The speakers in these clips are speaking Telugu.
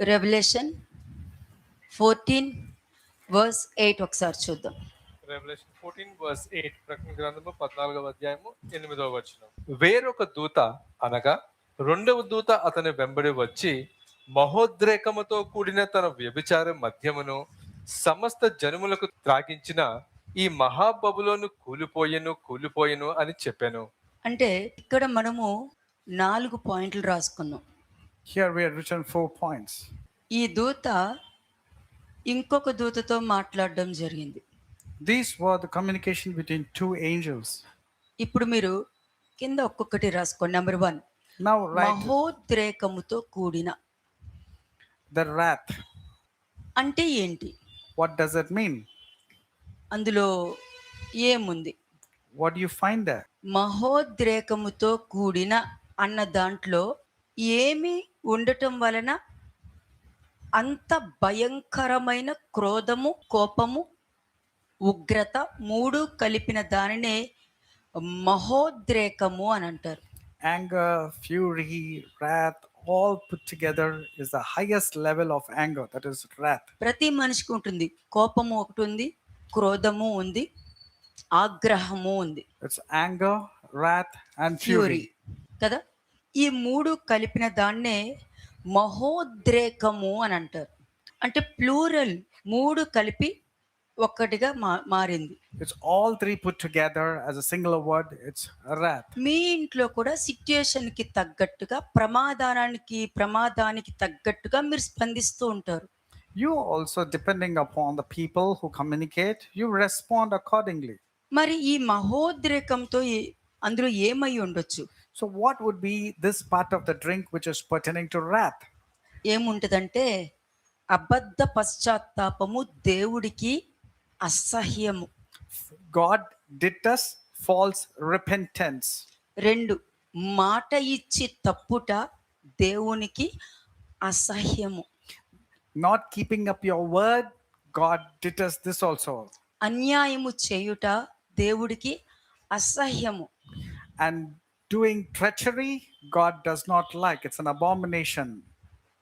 రెవల్యూషన్ 14:8 ఒకసారి చూద్దాం. రెవల్యూషన్ 14:8 ప్రకటన గ్రంథము 14వ అధ్యాయము 8వ వచనం. వేరొక దూత అనగా రెండవ దూత అతని వెంబడి వచ్చి మహోద్రేకముతో కూడిన తన వ్యభిచార మద్యమును సమస్త జనములకు త్రాగించిన ఈ మహాబబులోను కూలిపోయెను అని చెప్పాను. అంటే ఇక్కడ మనము 4 పాయింట్లు రాసుకున్నాం. Here we have written 4 points. ఈ దూత ఇంకొక దూతతో మాట్లాడడం జరిగింది. These were the communication between two angels. ఇప్పుడు మీరు కింద ఒక్కొక్కటి రాసుకోండి. నెంబర్ 1, Now write మహోద్రేకముతో కూడిన the wrath. అంటే ఏంటి? What does it mean? అందులో ఏముంది? What do you find there? మహోద్రేకముతో కూడిన అన్న దాంట్లో ఏమి ఉండటం వలన అంత భయంకరమైన క్రోధము, కోపము, ఉగ్రత 3 కలిపిన దానినే మహోద్రేకము అని అంటారు. Anger, fury, wrath, all put together is the highest level of anger, that is wrath. ప్రతి మనిషికి ఉంటుంది. కోపము ఒకటి ఉంది, క్రోధము ఉంది, ఆగ్రహము ఉంది, It's anger, wrath and fury fury. కదా. ఈ 3 కలిపిన దాన్నే మహోద్రేకము అని అంటారు. అంటే ప్లూరల్, 3 కలిపి ఒక్కటిగా మారింది. It's all 3 put together as a singular word. It's wrath. మీ ఇంట్లో కూడా సిచ్యుయేషన్కి తగ్గట్టుగా, ప్రమాదానికి తగ్గట్టుగా మీరు స్పందిస్తూ ఉంటారు. You also, depending upon the people who communicate, you respond accordingly. మరి ఈ మహోద్రేకంతో అందులో ఏమై ఉండొచ్చు? So what would be this part of the drink which is pertaining to wrath? ఏముంటుందంటే అబద్ధ పశ్చాత్తాపము, దేవుడికి అసహ్యము. God detests false repentance. 2, మాట ఇచ్చి తప్పుట దేవునికి అసహ్యము. Not keeping up your word, God detests this also. అన్యాయము చేయుట దేవుడికి అసహ్యము. And doing treachery, God does not like. It's an abomination.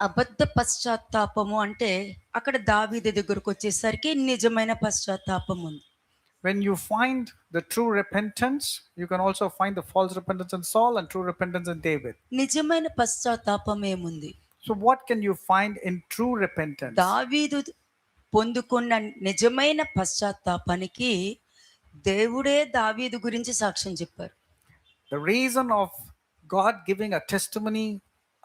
అబద్ధ పశ్చాత్తాపము అంటే అక్కడ దావీదు దగ్గరకు వచ్చేసరికి నిజమైన పశ్చాత్తాపం ఉంది. When you find the true repentance, you can also find the false repentance in Saul and true repentance in David. నిజమైన పశ్చాత్తాపం ఏముంది? So what can you find in true repentance? దావీదు పొందుకున్న నిజమైన పశ్చాత్తాపానికి దేవుడే దావీదు గురించి సాక్ష్యం చెప్పారు. The reason of God giving a testimony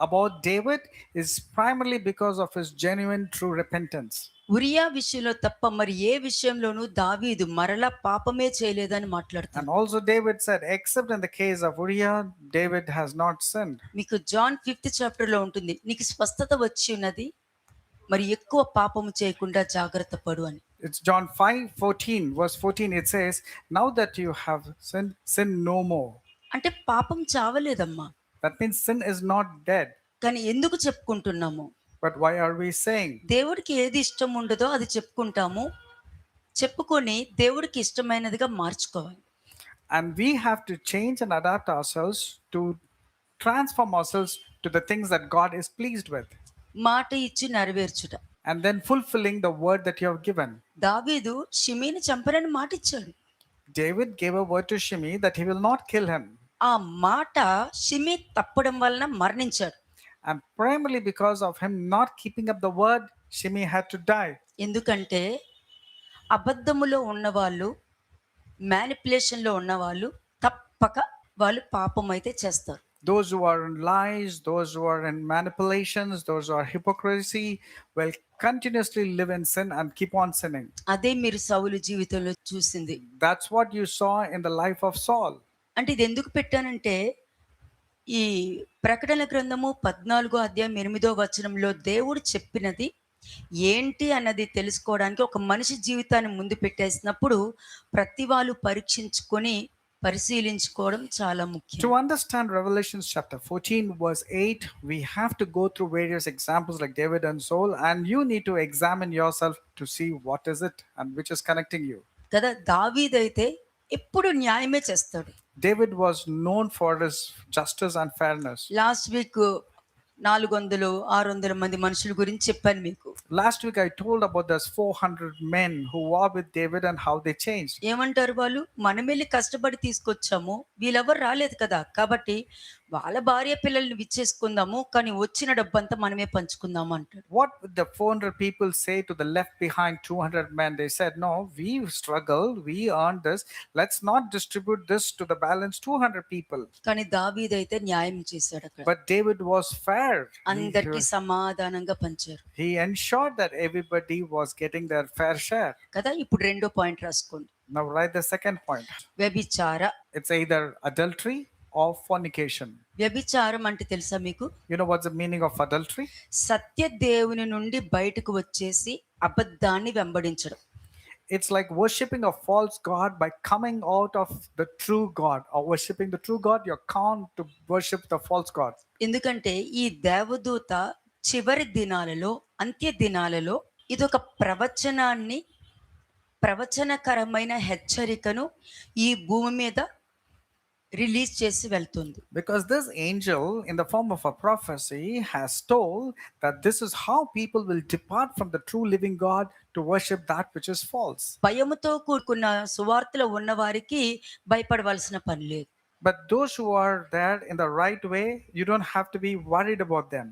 about David is primarily because of his genuine true repentance. Uriah విషయంలో తప్ప మరి ఏ విషయంలోనూ దావీదు మరలా పాపమే చేయలేదని మాట్లాడుతాడు. And also David said, except in the case of Uriah, David has not sinned. మీకు జాన్ 5th చాప్టర్లో ఉంటుంది, నీకు స్వస్థత వచ్చి ఉన్నది, మరి ఎక్కువ పాపము చేయకుండా జాగ్రత్త పడు అని. It's John 5:14, verse 14. It says, now that you have sinned, sin no more. అంటే పాపం చావలేదమ్మా. That means sin is not dead. కానీ ఎందుకు చెప్పుకుంటున్నాము? But why are we saying? దేవుడికి ఏది ఇష్టం ఉండదో అది చెప్పుకుంటాము. చెప్పుకొని దేవుడికి ఇష్టమైనదిగా మార్చుకోవాలి. And we have to change and adapt ourselves to transform ourselves to the things that God is pleased with. మాట ఇచ్చి నెరవేర్చుట. And then fulfilling the word that you have given. దావీదు షిమీని చంపనని మాట ఇచ్చాడు. David gave a word to Shimei that he will not kill him. ఆ మాట షిమీ తప్పడం వలన మరణించాడు. And primarily because of him not keeping up the word, Shimei had to die. ఎందుకంటే అబద్ధములో ఉన్నవాళ్ళు, మ్యానిపులేషన్లో ఉన్నవాళ్ళు తప్పక వాళ్ళు పాపం అయితే చేస్తారు. Those who are in lies, those who are in manipulations, those who are hypocrisy will continuously live in sin and keep on sinning. అదే మీరు సౌలు జీవితంలో చూసింది. That's what you saw in the life of Saul. అంటే ఇది ఎందుకు పెట్టానంటే ఈ ప్రకటన గ్రంథము 14వ అధ్యాయం 8వ వచనంలో దేవుడు చెప్పినది ఏంటి అన్నది తెలుసుకోవడానికి ఒక మనిషి జీవితాన్ని ముందు పెట్టేసినప్పుడు ప్రతి వాళ్ళు పరీక్షించుకొని పరిశీలించుకోవడం చాలా ముఖ్యం. To understand Revelation chapter 14 verse 8, we have to go through various examples like David and Saul, and you need to examine yourself to see what is it and which is connecting you. కదా, దావీదైతే ఎప్పుడు న్యాయమే చేస్తాడు. David was known for his justice and fairness. Last week 400, 600 మంది మనుషుల గురించి చెప్పాను మీకు. Last week I told about those 400 men who were with David and how they changed. ఏమంటారు వాళ్ళు? మనమెళ్ళి కష్టపడి తీసుకొచ్చాము. వీళ్ళెవ్వరు రాలేదు కదా! కాబట్టి వాళ్ళ భార్య పిల్లల్ని విచ్చేసుకుందాము. కానీ వచ్చిన డబ్బంతా మనమే పంచుకుందాము అంటాడు. What would the 400 people say to the left behind 200 men? They said, no, we struggled, we earned this. Let's not distribute this to the balance 200 people. కానీ దావీదైతే న్యాయం చేశాడు అక్కడ. But David was fair. అందరికీ సమాధానంగా పంచారు. He ensured that everybody was getting their fair share. కదా! ఇప్పుడు రెండో పాయింట్ రాసుకోండి. Now write the second point. వ్యభిచార. It's either adultery or fornication. వ్యభిచారం అంటే తెలుసా మీకు? You know what's the meaning of adultery? సత్య దేవుని నుండి బయటకు వచ్చేసి అబద్ధాన్ని వెంబడించడం. It's like worshipping a false god by coming out of the true God, or worshipping the true God, you're called to worship the false god. ఎందుకంటే ఈ దేవదూత చివరి దినాలలో, అంత్య దినాలలో ఇదొక ప్రవచనకరమైన హెచ్చరికను ఈ భూమి మీద రిలీజ్ చేసి వెళ్తుంది. Because this angel, in the form of a prophecy, has told that this is how people will depart from the true living God to worship that which is false. భయముతో కూడుకున్న సువార్తలో ఉన్న వారికి భయపడవలసిన పని లేదు. But those who are there in the right way, you don't have to be worried about them.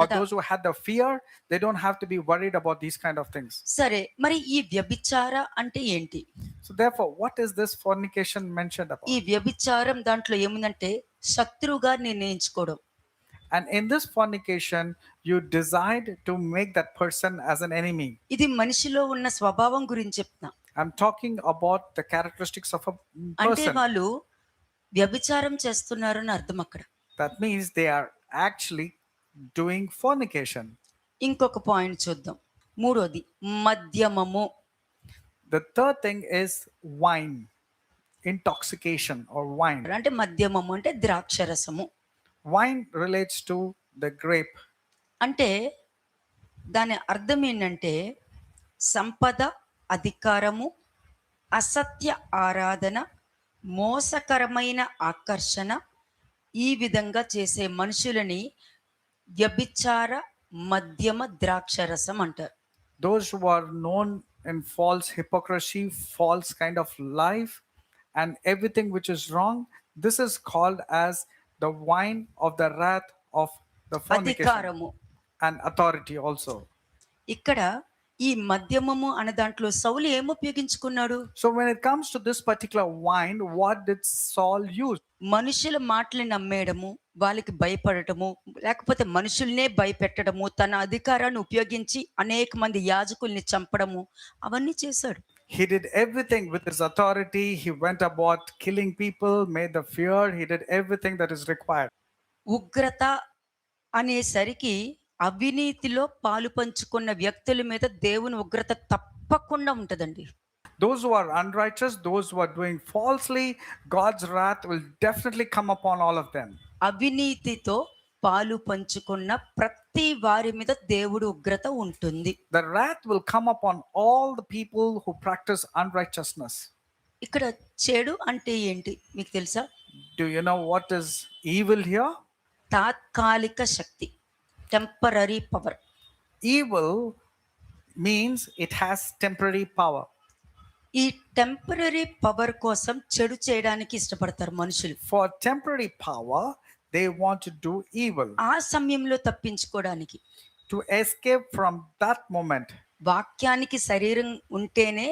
Or those who had the fear, they don't have to be worried about these kind of things. సరే, మరి ఈ వ్యభిచార అంటే ఏంటి? So therefore, what is this fornication mentioned about? ఈ వ్యభిచారం దాంట్లో ఏముందంటే శత్రువుగా నిర్ణయించుకోవడం. And in this fornication, you decide to make that person as an enemy. ఇది మనిషిలో ఉన్న స్వభావం గురించి చెప్తున్నా. I'm talking about the characteristics of a అంటే person. వాళ్ళు వ్యభిచారం చేస్తున్నారు అని అర్థం అక్కడ. That means they are actually doing fornication. ఇంకొక పాయింట్ చూద్దాం. మూడోది మద్యమము. The third thing is wine, intoxication or wine. అంటే మద్యమము అంటే ద్రాక్షరసము. Wine relates to the grape. అంటే దాని అర్థం ఏంటంటే సంపద, అధికారము, అసత్య ఆరాధన, మోసకరమైన ఆకర్షణ, ఈ విధంగా చేసే మనుషులని వ్యభిచార మద్యమ ద్రాక్షరసం అంటారు. Those who are known in false hypocrisy, false kind of life, and everything which is wrong, this is called as the wine of the wrath of the fornication. అధికారము. And authority also. ఇక్కడ ఈ మద్యమము అనే దాంట్లో సౌలు ఏం ఉపయోగించుకున్నాడు? So when it comes to this particular wine, what did Saul use? మనుషుల మాటలు నమ్మేయడము, వాళ్ళకి భయపడటము, లేకపోతే మనుషుల్నే భయపెట్టడము, తన అధికారాన్ని ఉపయోగించి అనేక మంది యాజకుల్ని చంపడము, అవన్నీ చేశాడు. He did everything with his authority. He went about killing people, made the fear. He did everything that is required. ఉగ్రత అనేసరికి అవినీతిలో పాలు పంచుకున్న వ్యక్తుల మీద దేవుని ఉగ్రత తప్పకుండా ఉంటుందండి. Those who are unrighteous, those who are doing falsely, God's wrath will definitely come upon all of them. అవినీతితో పాలు పంచుకున్న ప్రతి వారి మీద దేవుడి ఉగ్రత ఉంటుంది. The wrath will come upon all the people who practice unrighteousness. ఇక్కడ చెడు అంటే ఏంటి మీకు తెలుసా? Do you know what is evil here? తాత్కాలిక శక్తి, temporary power. Evil means it has temporary power. ఈ టెంపరరీ పవర్ కోసం చెడు చేయడానికి ఇష్టపడతారు మనుషులు. For temporary power, they want to do evil. ఆ సమయంలో తప్పించుకోవడానికి, To escape from that moment. వాక్యానికి శరీరం ఉంటేనే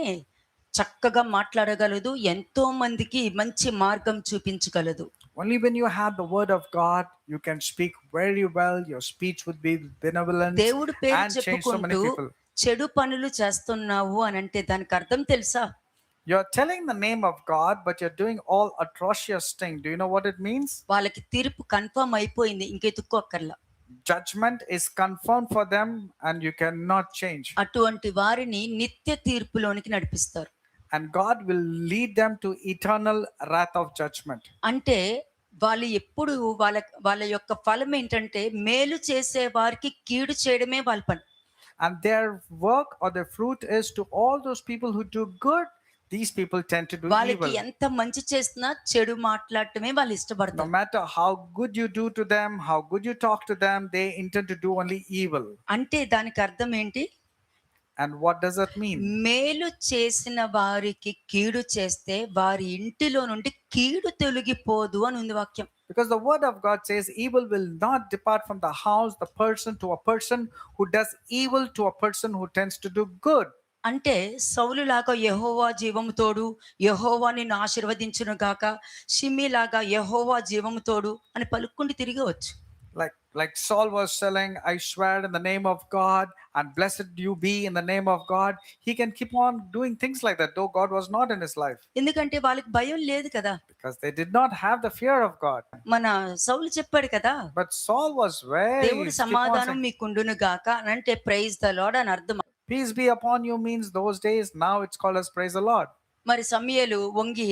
చక్కగా మాట్లాడగలదు, ఎంతో మందికి మంచి మార్గం చూపించగలదు. Only when you have the word of God, you can speak very well. Your speech would be benevolent దేవుడు పేరు and change so many చెప్పుకుంటూ people. చెడు పనులు చేస్తున్నావు అని అంటే దానికి అర్థం తెలుసా? You're telling the name of God, but you're doing all atrocious thing. Do you know what it means? వాళ్ళకి తీర్పు కన్ఫర్మ్ అయిపోయింది, ఇంకెతుక్కోక్కర్లా. Judgment is confirmed for them and you cannot change. అటువంటి వారిని నిత్య తీర్పులోనికి నడిపిస్తారు. And God will lead them to eternal wrath of judgment. అంటే వాళ్ళు ఎప్పుడు వాళ్ళ యొక్క ఫలం ఏంటంటే మేలు చేసే వారికి కీడు చేయడమే వాళ్ళ పని. And their work or their fruit is to all those people who do good, these people tend to do వాళ్ళకి evil. ఎంత మంచి చేసినా చెడు మాట్లాడటమే వాళ్ళు No ఇష్టపడతారు. matter how good you do to them, how good you talk to them, they intend to do only evil. అంటే దానికి అర్థం ఏంటి? And what does that mean? మేలు చేసిన వారికి కీడు చేస్తే వారి ఇంటిలో నుండి కీడు తొలగిపోదు అని ఉంది వాక్యం. Because the word of God says, evil will not depart from the house, the person to a person who does evil to a person who tends to do good. అంటే సౌలులాగా యెహోవా జీవము తోడు, యెహోవా నిన్ను ఆశీర్వదించును గాక, షిమీలాగా యెహోవా జీవము తోడు అని పలుక్కుంటూ తిరగవచ్చు. Like Saul was telling, I swear in the name of God, and blessed you be in the name of God. He can keep on doing things like that, though God was not in his life, ఎందుకంటే వాళ్ళకి భయం లేదు కదా. because they did not have the fear of God. మన సౌలు చెప్పాడు కదా, But Saul was very దేవుడు keep on సమాధానం saying, మీకుండును గాక అని అంటే ప్రైజ్ ద లార్డ్ అని అర్థం. peace be upon you means those days. Now it's called as praise the Lord. మరి సమూయేలు వంగి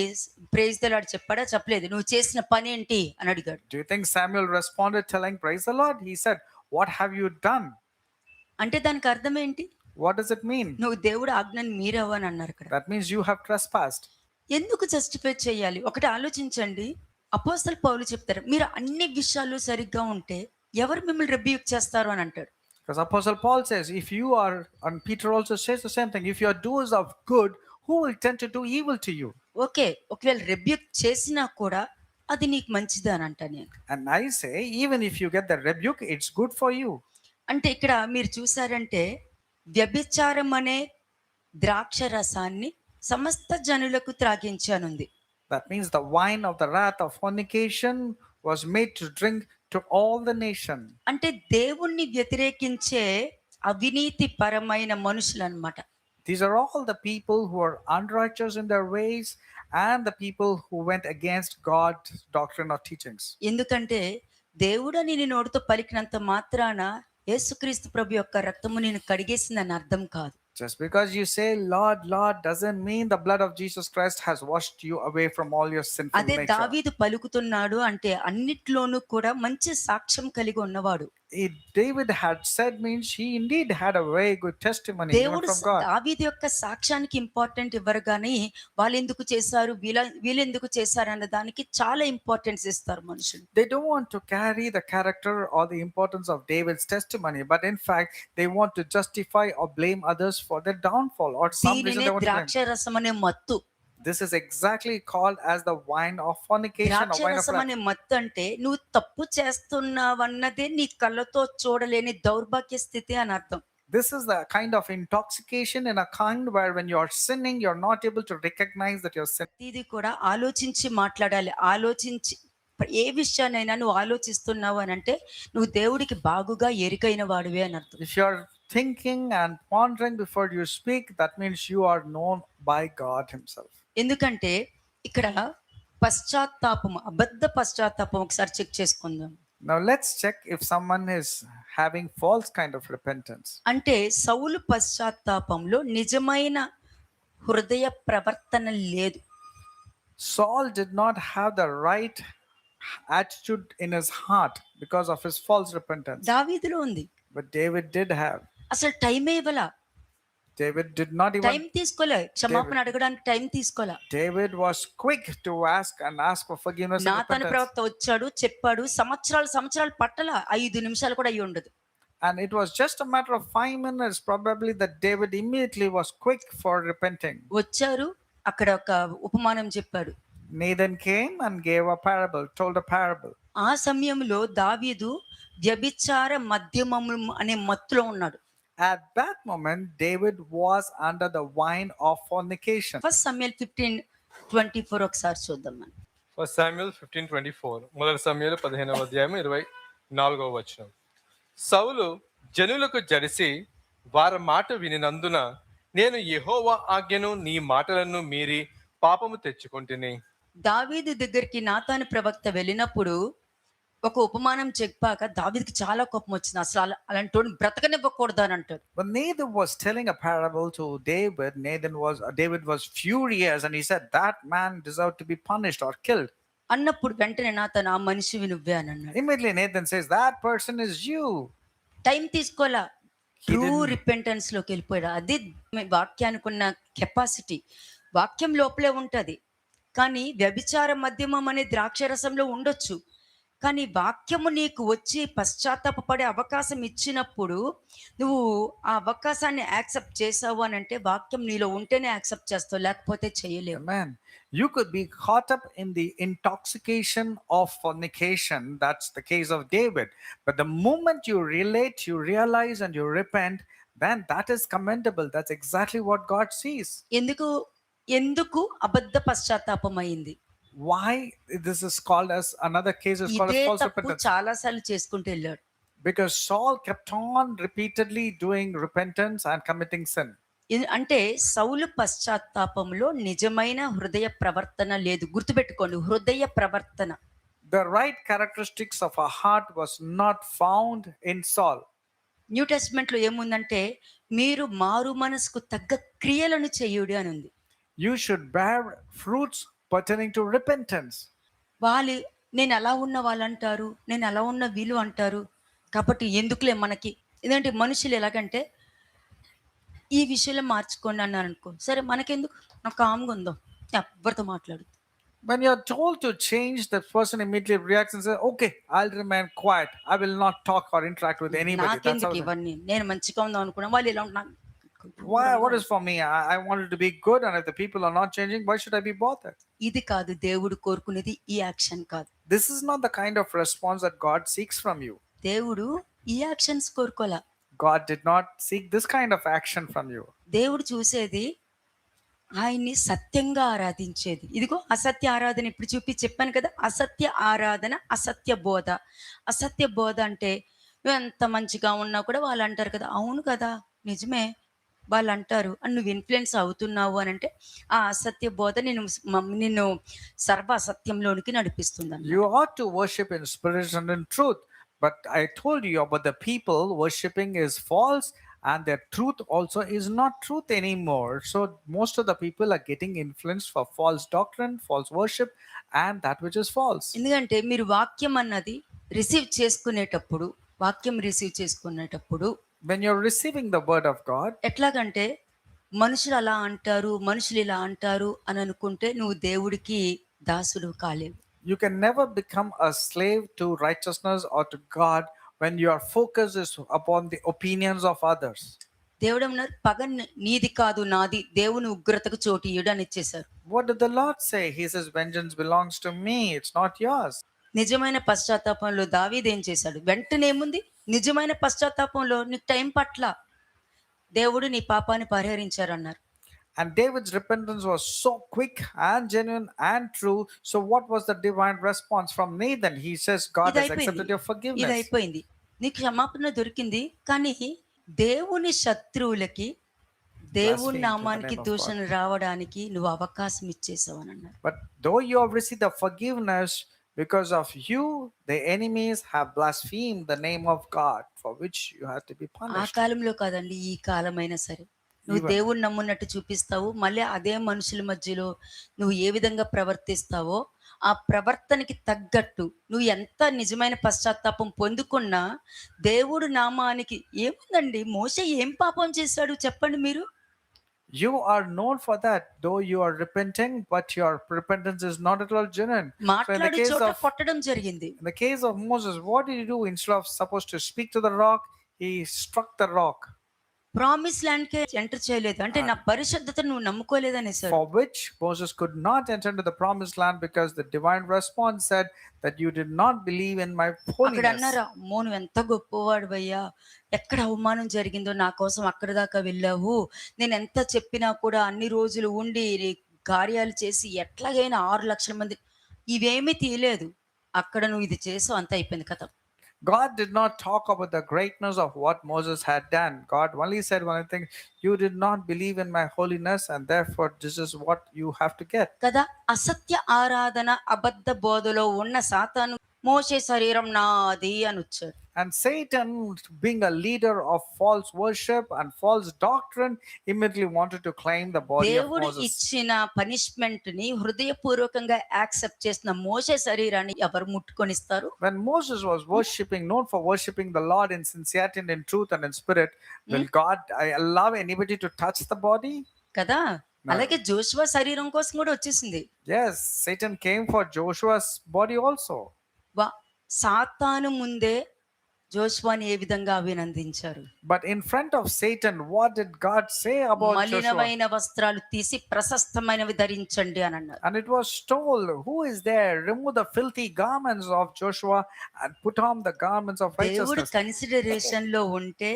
ప్రైజ్ ద లార్డ్ చెప్పాడా? చెప్పలేదు. నువ్వు చేసిన పని ఏంటి అని అడిగాడు. Do you think Samuel responded telling praise the Lord? He said, what have you done? అంటే దానికి అర్థం ఏంటి? What does it mean? నువ్వు దేవుడు ఆజ్ఞను మీరావు అని అన్నారు ఇక్కడ. That means you have trespassed. ఎందుకు జస్టిఫై చేయాలి? ఒకటి ఆలోచించండి. అపోస్తలు పౌలు చెప్తారు, మీరు అన్ని విషయాలు సరిగ్గా ఉంటే ఎవరు మిమ్మల్ని రిబ్యూక్ చేస్తారు అని అంటాడు. Because Apostle Paul says, if you are, and Peter also says the same thing, if you are doers of good, who will tend to do evil to you? Okay, ఒకవేళ రిబ్యూక్ చేసినా కూడా అది నీకు మంచిది అని అంటా నేను. And I say, even if you get the rebuke, it's good for you. అంటే ఇక్కడ మీరు చూసారంటే వ్యభిచారం అనే ద్రాక్ష రసాన్ని సమస్త జనులకు త్రాగించానుంది. That means the wine of the wrath of fornication was made to drink to all the nation. అంటే దేవుణ్ణి వ్యతిరేకించే అవినీతి పరమైన మనుషులు అన్నమాట. These are all the people who are unrighteous in their ways and the people who went against God's doctrine or teachings. ఎందుకంటే దేవుడని నీ నోటితో పలికినంత మాత్రాన యేసుక్రీస్తు ప్రభు యొక్క రక్తము నేను కడిగేసిందని అర్థం కాదు. Just because you say Lord, Lord doesn't mean the blood of Jesus Christ has washed you away from all your sinful అదే nature. దావీదు పలుకుతున్నాడు అంటే అన్నిట్లోనూ కూడా మంచి సాక్ష్యం కలిగి ఉన్నవాడు. David had said means he indeed had a very good testimony even దేవుడు from God. దావీదు యొక్క సాక్ష్యానికి ఇంపార్టెంట్ ఇవ్వరు కానీ వాళ్ళు ఎందుకు చేశారు, వీళ్ళు ఎందుకు చేశారు అన్న దానికి చాలా ఇంపార్టెన్స్ ఇస్తారు మనుషులు. They don't want to carry the character or the importance of David's testimony, but in fact they want to justify or blame others for their downfall or some reason దీనినే they want to blame. ద్రాక్ష రసం అనే మత్తు. This is exactly called as the wine of fornication or ద్రాక్ష wine of రసం wrath. అనే మత్తు అంటే నువ్వు తప్పు చేస్తున్నావన్నదే నీ కళ్ళతో చూడలేని దౌర్భాగ్య స్థితి అని అర్థం. This is the kind of intoxication in a kind where when you are sinning, you're not able to recognize that you're sinning. ఇది కూడా ఆలోచించి మాట్లాడాలి. ఆలోచించి ఏ విషయాన్నైనా నువ్వు ఆలోచిస్తున్నావు అని అంటే నువ్వు దేవుడికి బాగుగా ఎరికైన వాడివే అని అర్థం. If you're thinking and pondering before you speak, that means you are known by God Himself. ఎందుకంటే ఇక్కడ పశ్చాత్తాపం, అబద్ధ పశ్చాత్తాపం ఒకసారి చెక్ చేసుకుందాం. Now let's check if someone is having false kind of repentance. అంటే సౌలు పశ్చాత్తాపంలో నిజమైన హృదయ ప్రవర్తన లేదు. Saul did not have the right attitude in his heart because of his false repentance. దావీదులో ఉంది. But David did have. అసలు టైమే ఇవ్వాల, David did not time even. తీసుకోలే, క్షమాపణ అడగడానికి టైం తీసుకోలే. David was quick to ask for forgiveness and Nathan repentance. ప్రవక్త వచ్చాడు, చెప్పాడు, సంవత్సరాలు పట్టల, 5 నిమిషాలు కూడా అయ్యి ఉండదు. And it was just a matter of 5 minutes probably that David immediately was quick for repenting. వచ్చారు, అక్కడ ఒక ఉపమానం చెప్పాడు. Nathan came and gave a parable, told a parable. ఆ సమయంలో దావీదు వ్యభిచార మద్యమము అనే మత్తులో ఉన్నాడు. At that moment, David was under the wine of fornication. First సమూయేలు 15:24 ఒకసారి చూద్దాం మనం. ఫస్ట్ శామ్యూయల్ 15:24 మొదటి సమూయేలు 15వ అధ్యాయం 24వ వచనం. సౌలు జనులకు జడిసి వారి మాట వినినందున నేను యెహోవా ఆజ్ఞను నీ మాటలను మీరి పాపము తెచ్చుకొంటిని. దావీదు దగ్గరికి నాతాను ప్రవక్త వెళ్ళినప్పుడు ఒక ఉపమానం చెప్పాక దావీదుకి చాలా కోపం వచ్చింది. అసలు అలాంటి బ్రతకనివ్వకూడదు అని అంటాడు. When Nathan was telling a parable to David, David was furious and he said that man deserved to be punished or killed. అన్నప్పుడు వెంటనే నాతాను ఆ మనిషివి నువ్వే అని అన్నాడు. Immediately Nathan says that person is you. Time తీసుకోలా, ట్రూ రిపెంటెన్స్ లోకి వెళ్ళిపోయాడు. అది వాక్యానికి ఉన్న కెపాసిటీ. వాక్యం లోపలే ఉంటది. కానీ వ్యభిచార మద్యమం అనే ద్రాక్షరసంలో ఉండొచ్చు. కానీ వాక్యము నీకు వచ్చి పశ్చాత్తాపపడే అవకాశం ఇచ్చినప్పుడు, నువ్వు ఆ అవకాశాన్ని యాక్సెప్ట్ చేసావు అనంటే, వాక్యం నీలో ఉంటేనే యాక్సెప్ట్ చేస్తావు. లేకపోతే చేయలేవు. Amen. You could be caught up in the intoxication of fornication. That's the case of David. But the moment you relate, you realize, and you repent, then that is commendable. That's exactly what God sees. ఎందుకు ఎందుకు అబద్ధ పశ్చాత్తాపం అయింది? Why this is called as another case is called ఇదే as false తప్పు repentance? చాలా సార్లు చేసుకుంటూ వెళ్ళాడు. Because Saul kept on repeatedly doing repentance and committing sin. అంటే సౌలు పశ్చాత్తాపంలో నిజమైన హృదయ ప్రవర్తన లేదు. గుర్తుపెట్టుకోండి, హృదయ ప్రవర్తన. The right characteristics of a heart was not found in Saul. New testament లో ఏముందంటే, మీరు మారు మనసుకు తగ్గ క్రియలను చేయుడి అని ఉంది. You should bear fruits pertaining to repentance. వాళ్ళు నేను అలా ఉన్న వాళ్ళు అంటారు, నేను అలా ఉన్న వీళ్ళు అంటారు, కాబట్టి ఎందుకులే మనకి. ఎందుకంటే మనుషులు ఎలాగంటే, ఈ విషయంలో మార్చుకోండి అన్నారు అనుకో, సరే మనకెందుకు, నాకు కామ్గా ఉందో, ఎవరితో మాట్లాడు. When you're told to change, the person immediately reacts and says, "Okay, I'll remain quiet. I will not talk or interact with anybody." That's నాకెందుకు how. ఇవన్నీ, నేను మంచిగా ఉందాం అనుకున్నా, వాళ్ళు ఇలా ఉంటున్నారు. Why? What is for me? I wanted to be good, and if the people are not changing, why should I be bothered? ఇది కాదు దేవుడు కోరుకునేది, ఈ యాక్షన్ కాదు. This is not the kind of response that God seeks from you. దేవుడు ఈ actions కోరుకోలా. God did not seek this kind of action from you. దేవుడు చూసేది ఆయన్ని సత్యంగా ఆరాధించేది. ఇదిగో అసత్య ఆరాధన ఇప్పుడు చెప్పాను కదా, అసత్య ఆరాధన, అసత్య బోధ. అసత్య బోధ అంటే నువ్వు ఎంత మంచిగా ఉన్నా కూడా వాళ్ళు అంటారు కదా, అవును కదా నిజమే వాళ్ళు అంటారు అని నువ్వు ఇన్ఫ్లుయెన్స్ అవుతున్నావు అని అంటే, ఆ అసత్య బోధ నిన్ను సర్వ అసత్యంలోనికి నడిపిస్తుంది. You ought to worship in spirit and in truth. But I told you about the people worshiping is false, and their truth also is not truth anymore. So most of the people are getting influenced for false doctrine, false worship, and that which is false. ఎందుకంటే మీరు వాక్యం అన్నది రిసీవ్ చేసుకునేటప్పుడు, When you're receiving the word of God, ఎట్లాగంటే మనుషులు అలా అంటారు, మనుషులు ఇలా అంటారు అని అనుకుంటే నువ్వు దేవుడికి దాసుడు కాలేవు. you can never become a slave to righteousness or to God when your focus is upon the opinions of others. దేవుడు అన్నారు, పగ నీది కాదు నాది, దేవుని ఉగ్రతకు చోటు ఇయ్యడు అని ఇచ్చేశారు. What did the Lord say? He says, "Vengeance belongs to me, it's not yours." నిజమైన పశ్చాత్తాపంలో దావీదు ఏం చేశాడు? వెంటనే ఏముంది, నిజమైన పశ్చాత్తాపంలో నీకు టైం పట్ల దేవుడు నీ పాపాన్ని పరిహరించారు అన్నారు. And David's repentance was so quick and genuine and true. So what was the divine response from Nathan? He says, "God ఇది has అయిపోయింది, accepted your ఇది forgiveness." అయిపోయింది, నీకు క్షమాపణ దొరికింది. కానీ దేవుని శత్రువులకి దేవుని Blaspheme to the నామానికి name of దూషణ రావడానికి నువ్వు అవకాశం ఇచ్చేసావు అని అన్నారు. But though you have received the forgiveness, because of you, the enemies have blasphemed the name of God, for which you have to be ఆ punished. కాలంలో కాదండి, ఈ కాలమైనా సరే నువ్వు Even- దేవుని నమ్మున్నట్టు చూపిస్తావు, మళ్ళీ అదే మనుషుల మధ్యలో నువ్వు ఏ విధంగా ప్రవర్తిస్తావో ఆ ప్రవర్తనకి తగ్గట్టు నువ్వు ఎంత నిజమైన పశ్చాత్తాపం పొందుకున్నా, దేవుడు నామానికి ఏముందండి, మోషే ఏం పాపం చేశాడు చెప్పండి మీరు? You are known for that, though you are repenting, but your repentance is not at all genuine. So in the మాట్లాడు case చోట of కొట్టడం జరిగింది. in the case of Moses, what did he do? Instead of supposed to speak to the rock, he struck the rock. Promise land K enter చేయలేదు అంటే నా పరిశుద్ధతను నువ్వు నమ్ముకోలేదనేసాడు. For which Moses could not enter into the promised land, because the divine response said that you did not believe in my అక్కడ holiness. అన్నారా, అమ్మో నువ్వు ఎంత గొప్పవాడివయ్యా, ఎక్కడ అవమానం జరిగిందో నా కోసం అక్కడ దాకా వెళ్ళావు, నేను ఎంత చెప్పినా కూడా అన్ని రోజులు ఉండి నీ కార్యాలు చేసి ఎట్లాగైనా 6 లక్షల మంది, ఇవేమీ తీయలేదు, అక్కడ నువ్వు ఇది చేసావు, అంత అయిపోయింది కథ. God did not talk about the greatness of what Moses had done. God only said one thing: you did not believe in my holiness, and therefore this is what you have to get. కదా, అసత్య ఆరాధన అబద్ధ బోధలో ఉన్న సాతాను మోషే శరీరం నాది అని వచ్చాడు. And Satan, being a leader of false worship and false doctrine, immediately wanted to claim the body of దేవుడు Moses. ఇచ్చిన పనిష్మెంట్ ని హృదయపూర్వకంగా యాక్సెప్ట్ చేసిన మోషే శరీరాన్ని ఎవరు ముట్టుకొనిస్తారు? When Moses was worshipping, known for worshipping the Lord in sincerity and in truth and in spirit, will God allow anybody to touch the body? కదా, అలాగే జోషువ శరీరం కోసం కూడా వచ్చేసింది. Yes, Satan came for Joshua's body also. సాతాను ముందే జోషువని ఏ విధంగా అభినందించారు? But in front of Satan, what did God say about Joshua? మలినమైన వస్త్రాలు తీసి ప్రశస్తమైనవి ధరించండి అని అన్నారు. And it was told, who is there? Remove the filthy garments of Joshua and put on the garments of దేవుడు righteousness. కన్సిడరేషన్ లో ఉంటే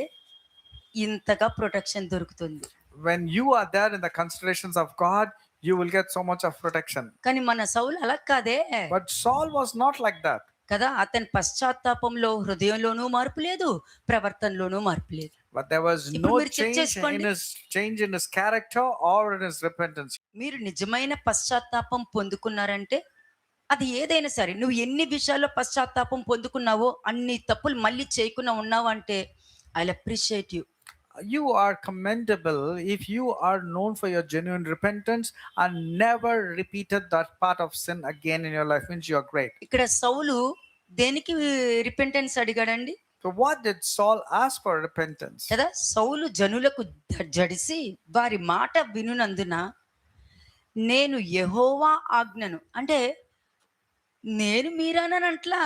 ఇంతగా ప్రొటెక్షన్ దొరుకుతుంది. When you are there in the considerations of God, you will get so much of protection. కానీ మన సౌలు అలా కాదే But Saul was not like that. కదా. అతని పశ్చాత్తాపంలో హృదయంలోనూ మార్పు లేదు, ప్రవర్తనలోనూ మార్పు లేదు. But there was ఇప్పుడు no మీరు చెక్ చేసుకోండి. change in his character or in his repentance. మీరు నిజమైన పశ్చాత్తాపం పొందుకున్నారంటే అది ఏదైనా సరే, నువ్వు ఎన్ని విషయాల్లో పశ్చాత్తాపం పొందుకున్నావో అన్ని తప్పులు మళ్ళీ చేయకుండా ఉన్నావు అంటే I appreciate you. You are commendable if you are known for your genuine repentance and never repeated that part of sin again in your life. Means you are great. ఇక్కడ సౌలు దేనికి repentance అడిగాడండి? So what did Saul ask for repentance? కదా. సౌలు జనులకు జడిసి వారి మాట వినునందున నేను యెహోవా ఆజ్ఞను, అంటే నేను మీరానంట్లా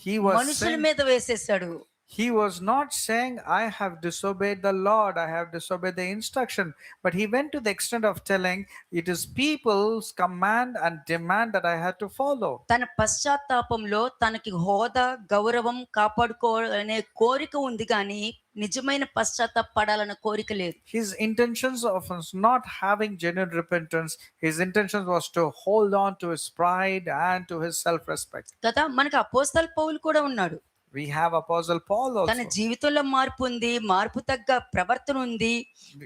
He was మనుషుల saying, మీద వేసేసాడు. he was not saying, I have disobeyed the Lord, I have disobeyed the instruction, but he went to the extent of telling, it is people's command and demand that I had to follow. తన పశ్చాత్తాపంలో తనకి హోదా గౌరవం కాపాడుకోవాలనే కోరిక ఉంది కానీ నిజమైన పశ్చాత్తాపడాలన్న కోరిక లేదు. His intentions of us not having genuine repentance, his intentions was to hold on to his pride and to his self-respect. కదా. మనకి అపోస్తల పౌలు కూడా ఉన్నాడు. We have Apostle Paul తన also. జీవితంలో మార్పు ఉంది, మార్పు తగ్గ ప్రవర్తన ఉంది,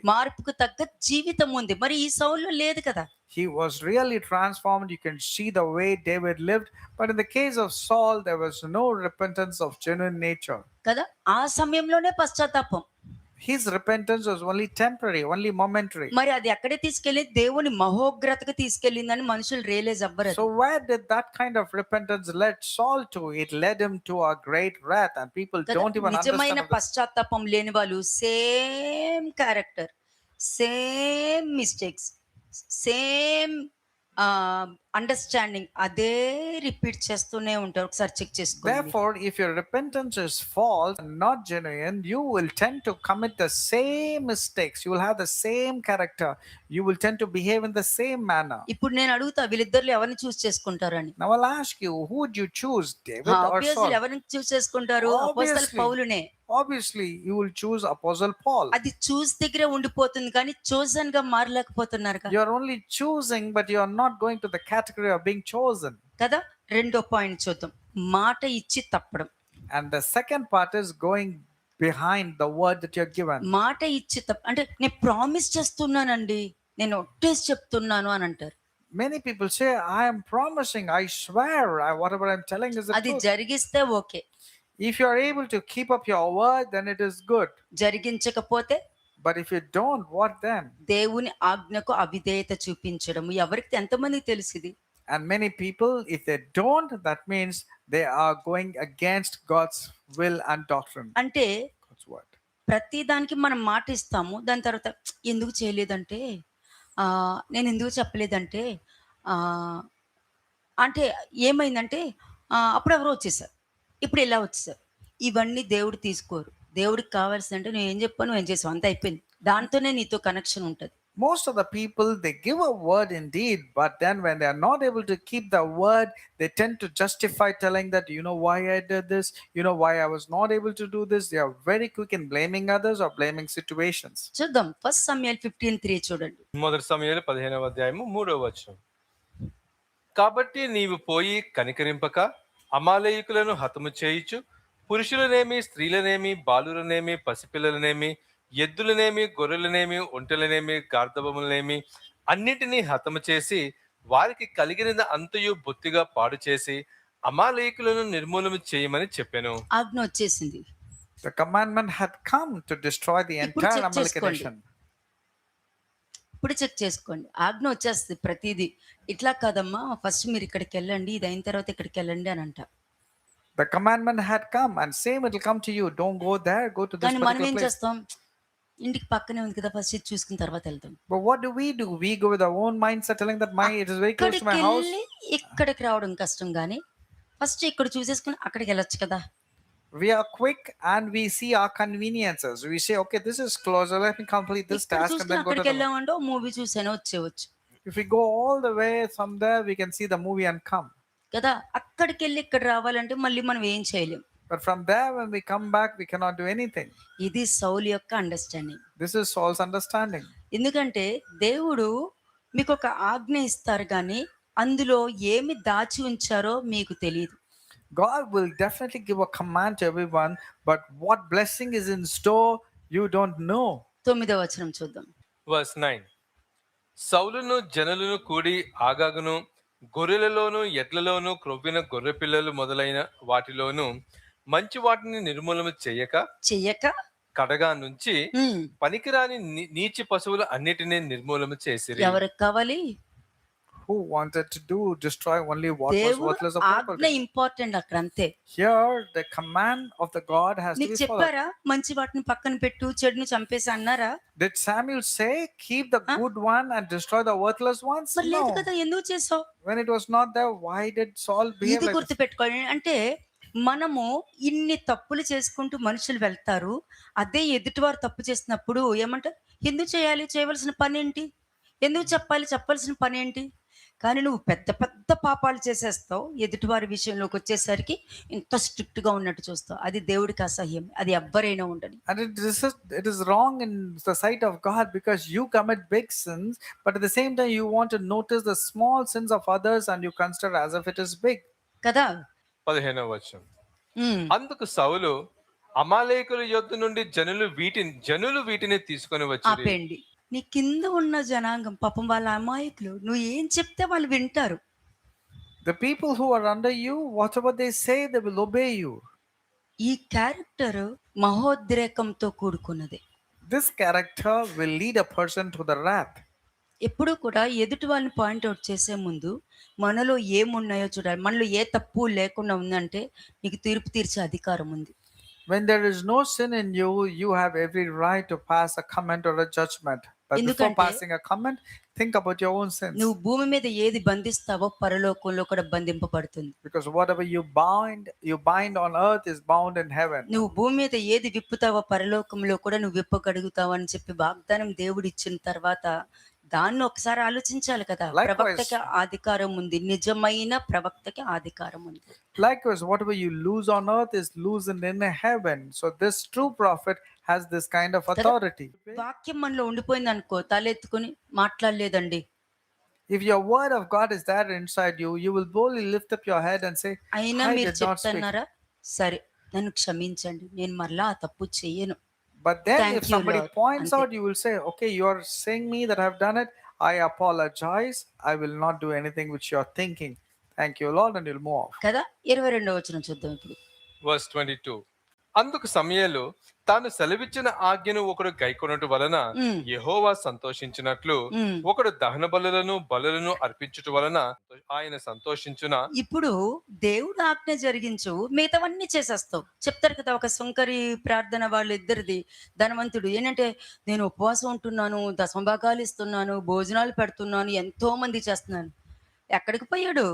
మార్పుకు తగ్గ జీవితం ఉంది. మరి ఈ సౌల్లో లేదు కదా. He was really transformed. You can see the way David lived. But in the case of Saul, there was no repentance of genuine nature. కదా. ఆ సమయంలోనే పశ్చాత్తాపం. His repentance was only temporary, only momentary. మరి అది ఎక్కడే తీసుకెళ్ళి దేవుని మహోగ్రతకు తీసుకెళ్ళిందని మనుషులు రియలైజ్ అవ్వరు. So where did that kind of repentance led Saul to? It led him to a great wrath, and people don't even నిజమైన understand. పశ్చాత్తాపం లేని వాళ్ళు same character, same mistakes, same understanding అదే రిపీట్ చేస్తూనే ఉంటారు. ఒకసారి చెక్ చేసుకోండి. Therefore, if your repentance is false and not genuine, you will tend to commit the same mistakes. You will have the same character. You will tend to behave in the same manner. ఇప్పుడు నేను అడుగుతా, వీళ్ళిద్దరు ఎవరిని చూస్ చేసుకుంటారని? Now I'll ask you, who would you choose, David or obviously Saul? ఎవరిని చూస్ చేసుకుంటారు? అపోస్తల Obviously. పౌలునే. Obviously, you will choose Apostle Paul. అది చూస్ దగ్గరే ఉండిపోతుంది కానీ చోజన్ గా మారలేకపోతున్నారు కదా. You are only choosing, but you are not going to the category of being chosen. కదా. రెండో పాయింట్ చూద్దాం, మాట ఇచ్చి తప్పడం. And the second part is going behind the word that you're given. మాట ఇచ్చి అంటే నేను ప్రామిస్ చేస్తున్నానండి, నేను ఒట్టేసి చెప్తున్నాను అని అంటారు. Many people say, I am promising, I swear, whatever I'm telling is the అది truth. జరిగిస్తే okay, If you are able to keep up your word, then it is good. జరిగించకపోతే But if you don't, what then? దేవుని ఆజ్ఞకు అవిధేయత చూపించడం. ఎవరికి ఎంతమంది తెలిసింది? And many people, if they don't, that means they are going against God's will and doctrine. అంటే God's word. ప్రతి దానికి మనం మాట ఇస్తాము, దాని తర్వాత ఎందుకు చేయలేదంటే, నేను ఎందుకు చెప్పలేదంటే, అంటే ఏమైందంటే అప్పుడు ఎవరో వచ్చేసారు, ఇప్పుడు ఇలా వచ్చేసారు. ఇవన్నీ దేవుడు తీసుకోరు. దేవుడికి కావాల్సిందంటే నువ్వు ఏం చెప్పావు, నువ్వు ఏం చేసావు, అంత అయిపోయింది. దాంతోనే నీతో కనెక్షన్ ఉంటుంది. Most of the people, they give a word indeed, but then when they are not able to keep the word, they tend to justify telling that, you know why I did this, you know why I was not able to do this. They are very quick in blaming others or blaming situations. చూద్దాం, 1 సమూయేలు 15:3 చూడండి. మొదటి సమూయేలు 15వ అధ్యాయము 3వ వచనం. కాబట్టి నీవు పోయి కనికరింపక అమాలేయుకులను హతము చేయుచు, పురుషులనేమి, స్త్రీలనేమి, బాలులనేమి, పసిపిల్లలనేమి, ఎద్దులనేమి, గొర్రెలనేమి, ఒంటెలనేమి, గార్ధబములనేమి అన్నిటినీ హతము చేసి వారికి కలిగిన అంతయు బొత్తిగా పాడు చేసి అమాలేకులను నిర్మూలన చేయమని చెప్పాను. ఆజ్ఞ వచ్చేసింది. The commandment had come to destroy the ఇప్పుడు entire check Amalekite చేసుకోండి. nation. ఇప్పుడు చెక్ చేసుకోండి, ఆజ్ఞ వచ్చేస్తుంది ప్రతిదీ. ఇట్లా కాదమ్మా, ఫస్ట్ మీరు ఇక్కడికి వెళ్ళండి, ఇది అయిన తర్వాత ఇక్కడికి వెళ్ళండి అని అంట. The commandment had come, and same it will come to you. Don't go there, go to this కానీ మనం particular ఏం place. చేస్తాం? ఇంటికి పక్కనే ఉంది కదా, ఫస్ట్ ఇది చూసుకున్న తర్వాత వెళ్తాం. But what do? We go with our own mindset telling that it is very close to my house. అక్కడికెళ్ళి ఇక్కడికి రావడం కష్టం గానీ, ఫస్ట్ ఇక్కడ చూసేసుకొని అక్కడికెళ్ళొచ్చు కదా! We are quick and we see our conveniences. We say, okay, this is closer. Let me complete this ఇక్కడ task and చూసుకొని then go to the. అక్కడికెళ్ళామంటే ఓ మూవీ చూసైనా వచ్చేయొచ్చు If we go all the way from there, we can see the movie and come. కదా! అక్కడికెళ్ళి ఇక్కడ రావాలంటే మళ్ళీ మనం ఏం చేయలేం. But from there, when we come back, we cannot do anything. ఇది సౌలు యొక్క understanding. This is Saul's understanding. ఎందుకంటే దేవుడు మీకొక ఆజ్ఞ ఇస్తారు గానీ, అందులో ఏమి దాచి ఉంచారో మీకు తెలీదు. God will definitely give a command to everyone, but what blessing is in store, you don't know. 9వ వచనం చూద్దాం. వర్స్ 9. సౌలును జనులను కూడి ఆగాగును గొర్రెలలోను ఎడ్లలోను క్రొవ్విన గొర్రె పిల్లలు మొదలైన వాటిలోను మంచి వాటిని నిర్మూలన చెయ్యక కడగా నుంచి ఉమ్, పనికిరాని నీచి పశువులు అన్నిటినీ నిర్మూలన చేసిరి. ఎవరికి కావాలి? Who wanted to destroy only what was దేవుడు worthless of ఆజ్ఞ property? ఇంపార్టెంట్ అక్కడ అంతే. Here, the command of the God has to నీకు be followed. చెప్పారా మంచి వాటిని పక్కన పెట్టు, చెడుని చంపేసి అన్నారా? Did Samuel say, keep the good one and destroy the worthless ones? మరి లేదు No. కదా, ఎందుకు చేసావు? When it was not there, why did Saul behave ఇది like this? గుర్తుపెట్టుకోండి. అంటే మనము ఇన్ని తప్పులు చేసుకుంటూ మనుషులు వెళ్తారు. అదే ఎదుటివారు తప్పు చేసినప్పుడు ఏమంటారు? ఎందుకు చేయాలి? చేయవలసిన పని ఏంటి? ఎందుకు చెప్పాలి? చెప్పవలసిన పని ఏంటి? కానీ నువ్వు పెద్ద పెద్ద పాపాలు చేసేస్తావు. ఎదుటివారి విషయంలోకి వచ్చేసరికి ఇంత స్ట్రిక్ట్‌గా ఉన్నట్టు చూస్తావు. అది దేవుడికి అసహ్యం. అది ఎవ్వరైనా ఉండని. And it is wrong in the sight of God because you commit big sins, but at the same time you want to notice the small sins of others and you consider as if it is big. కదా! 15వ వచనం. హ్మ్. అందుకు సౌలు అమాలేకుల యొద్ద నుండి జనులు వీటిని తీసుకొని వచ్చి ఆపేయండి. నీ కింద ఉన్న జనాంగం పాపం వాళ్ళ అమాయకులు. నువ్వు ఏం చెప్తే వాళ్ళు వింటారు. The people who are under you, whatever they say, they will obey you. ఈ క్యారెక్టర్ మహోద్రేకంతో కూడుకున్నది. This character will lead a person to the wrath. ఎప్పుడూ కూడా ఎదుటి వాళ్ళని పాయింట్అవుట్ చేసే ముందు మనలో ఏమున్నాయో చూడాలి. మనలో ఏ తప్పు లేకుండా ఉందంటే నీకు తీర్పు తీర్చే అధికారం ఉంది. When there is no sin in you, you have every right to pass a comment or a judgment. But before ఎందుకంటే passing a comment, think about your own sins. నువ్వు భూమి మీద ఏది బంధిస్తావో పరలోకంలో కూడా బంధింపబడుతుంది. Because whatever you bind on earth is bound in heaven. నువ్వు భూమి మీద ఏది విప్పుతావో పరలోకంలో కూడా నువ్వు విప్పగలుగుతావు అని చెప్పి వాగ్దానం దేవుడు ఇచ్చిన తర్వాత దాన్ని ఒకసారి ఆలోచించాలి కదా. Likewise. ప్రవక్తకి అధికారం ఉంది. నిజమైన ప్రవక్తకి అధికారం ఉంది. Likewise, whatever you lose on earth is loosened in heaven. So this true prophet has this kind of authority. వాక్యం మనలో ఉండిపోయింది అనుకో, తలెత్తుకుని మాట్లాడలేదండి. If your word of God is there inside you, you will boldly lift up your head and say, అయినా I మీరు did not speak. చెప్తున్నారా? సరే, నన్ను క్షమించండి, నేను మరలా ఆ తప్పు చెయ్యను. But then Thank if you, somebody Lord. points Ante. out, you will say, okay, you are saying me that I have done it. I apologize. I will not do anything which you are thinking. Thank you, Lord, and you'll move off. కదా. 22వ వచనం చూద్దాం ఇప్పుడు. వర్స్ 22. అందుకు సమూయేలు తాను సెలవిచ్చిన ఆజ్ఞను ఒకడు గైకొనుట వలన ఉమ్, యెహోవా సంతోషించినట్లు ఉమ్. ఒకడు దహన బలులను అర్పించుట వలన ఆయన సంతోషించున. ఇప్పుడు దేవుడు ఆజ్ఞ జరిగించు, మిగతావన్నీ చేసేస్తావు. చెప్తారు కదా ఒక సుంకరి ప్రార్థన వాళ్ళిద్దరిది. ధనవంతుడు ఏంటంటే నేను ఉపవాసం ఉంటున్నాను, దశమభాగాలు ఇస్తున్నాను, భోజనాలు పెడుతున్నాను, ఎంతో మంది చేస్తున్నాను. ఎక్కడికి పోయాడు?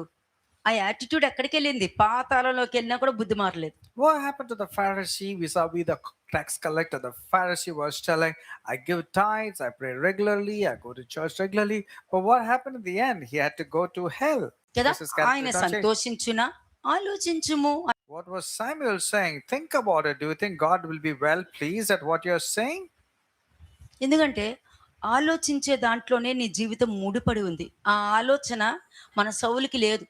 ఆ యాటిట్యూడ్ ఎక్కడికి వెళ్ళింది? పాతాళంలోకి వెళ్ళినా కూడా బుద్ధి మారలేదు. What happened to the Pharisee vis-a-vis the tax collector? The Pharisee was telling, I give tithes, I pray regularly, I go to church regularly. But what happened in the end? He had to go to hell. కదా. This is character ఆయన not change. సంతోషించునా ఆలోచించుము. What was Samuel saying? Think about it. Do you think God will be well pleased at what you're saying? ఎందుకంటే ఆలోచించే దాంట్లోనే నీ జీవితం ముడిపడి ఉంది. ఆ ఆలోచన మన సౌలుకి లేదు.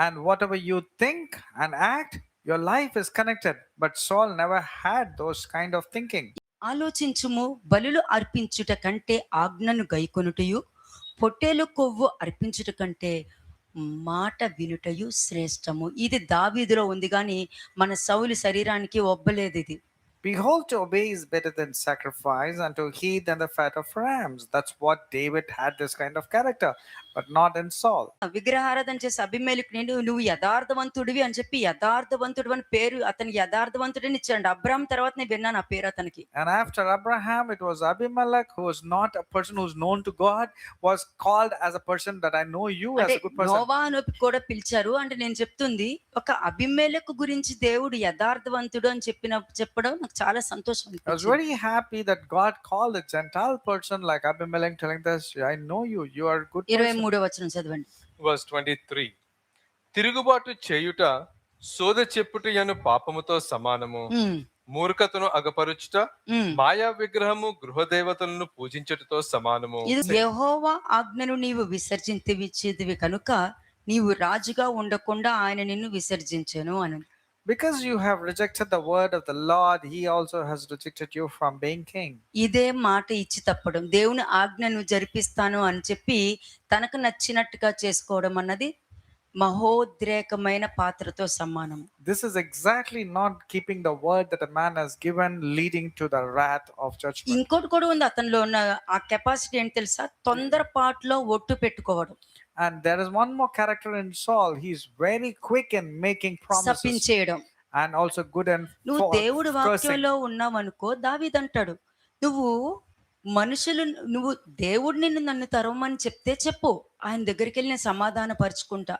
And whatever you think and act, your life is connected. But Saul never had those kind of thinking. ఆలోచించుము, బలులు అర్పించుట కంటే ఆజ్ఞను గైకొనుటయు, పొట్టేలు కొవ్వు అర్పించుట కంటే మాట వినుటయు శ్రేష్టము. ఇది దావీదులో ఉంది కానీ మన సౌలు శరీరానికి ఒబ్బలేదు ఇది. Behold, to obey is better than sacrifice, and to heed than the fat of rams. That's what David had, this kind of character. but not in Saul. విగ్రహారాధన చేసే అభిమేలకుని నువ్వు యథార్థవంతుడివి అని చెప్పి యథార్థవంతుడు అని పేరు అతనికి యథార్థవంతుడని ఇచ్చాడు. అబ్రాహం తర్వాత నేను విన్నాను ఆ పేరు అతనికి. And after Abraham, it was Abimelech, who was not a person who's known to God, was called as a person that I know you as అంటే a good person. నోవా అని కూడా పిలిచారు. అంటే నేను చెప్తుంది ఒక అభిమేలకు గురించి దేవుడు యథార్థవంతుడు అని చెప్పడం నాకు చాలా సంతోషం I was అనిపించింది. very happy that God called a Gentile person like Abimelech, telling us, I know you, you are a good person. 23వ వచనం చదవండి. వర్స్ 23. తిరుగుబాటు చేయుట సోద చెప్పుటయను పాపముతో సమానము. ఉమ్, మూర్ఖతను అగపరుచుట ఉమ్. మాయా విగ్రహము గృహదేవతలను పూజించుటతో సమానము. ఇది యెహోవా ఆజ్ఞను నీవు విసర్జించివి కనుక నీవు రాజుగా ఉండకుండా ఆయన నిన్ను విసర్జించెను అని. Because you have rejected the word of the Lord, he also has rejected you from being king. ఇదే మాట ఇచ్చి తప్పడం, దేవుని ఆజ్ఞను జరిపిస్తాను అని చెప్పి తనకు నచ్చినట్టుగా చేసుకోవడం అన్నది మహోద్రేకమైన పాత్రతో సమానం. This is exactly not keeping the word that a man has given, leading to the wrath of judgment. ఇంకోటి కూడా ఉంది అతనిలో ఉన్న ఆ కెపాసిటీ ఏంటి తెలుసా? తొందరపాటులో ఒట్టు పెట్టుకోవడం, And there is one more character in Saul. He's very quick in making promises శపించేయడం. and also good and నువ్వు దేవుడి cursing. వాక్యంలో ఉన్నావనుకో, దావీదంటాడు నువ్వు నువ్వు దేవుడు నన్ను తరవమని చెప్తే చెప్పు, ఆయన దగ్గరికి వెళ్ళి నేను సమాధాన పరుచుకుంటా.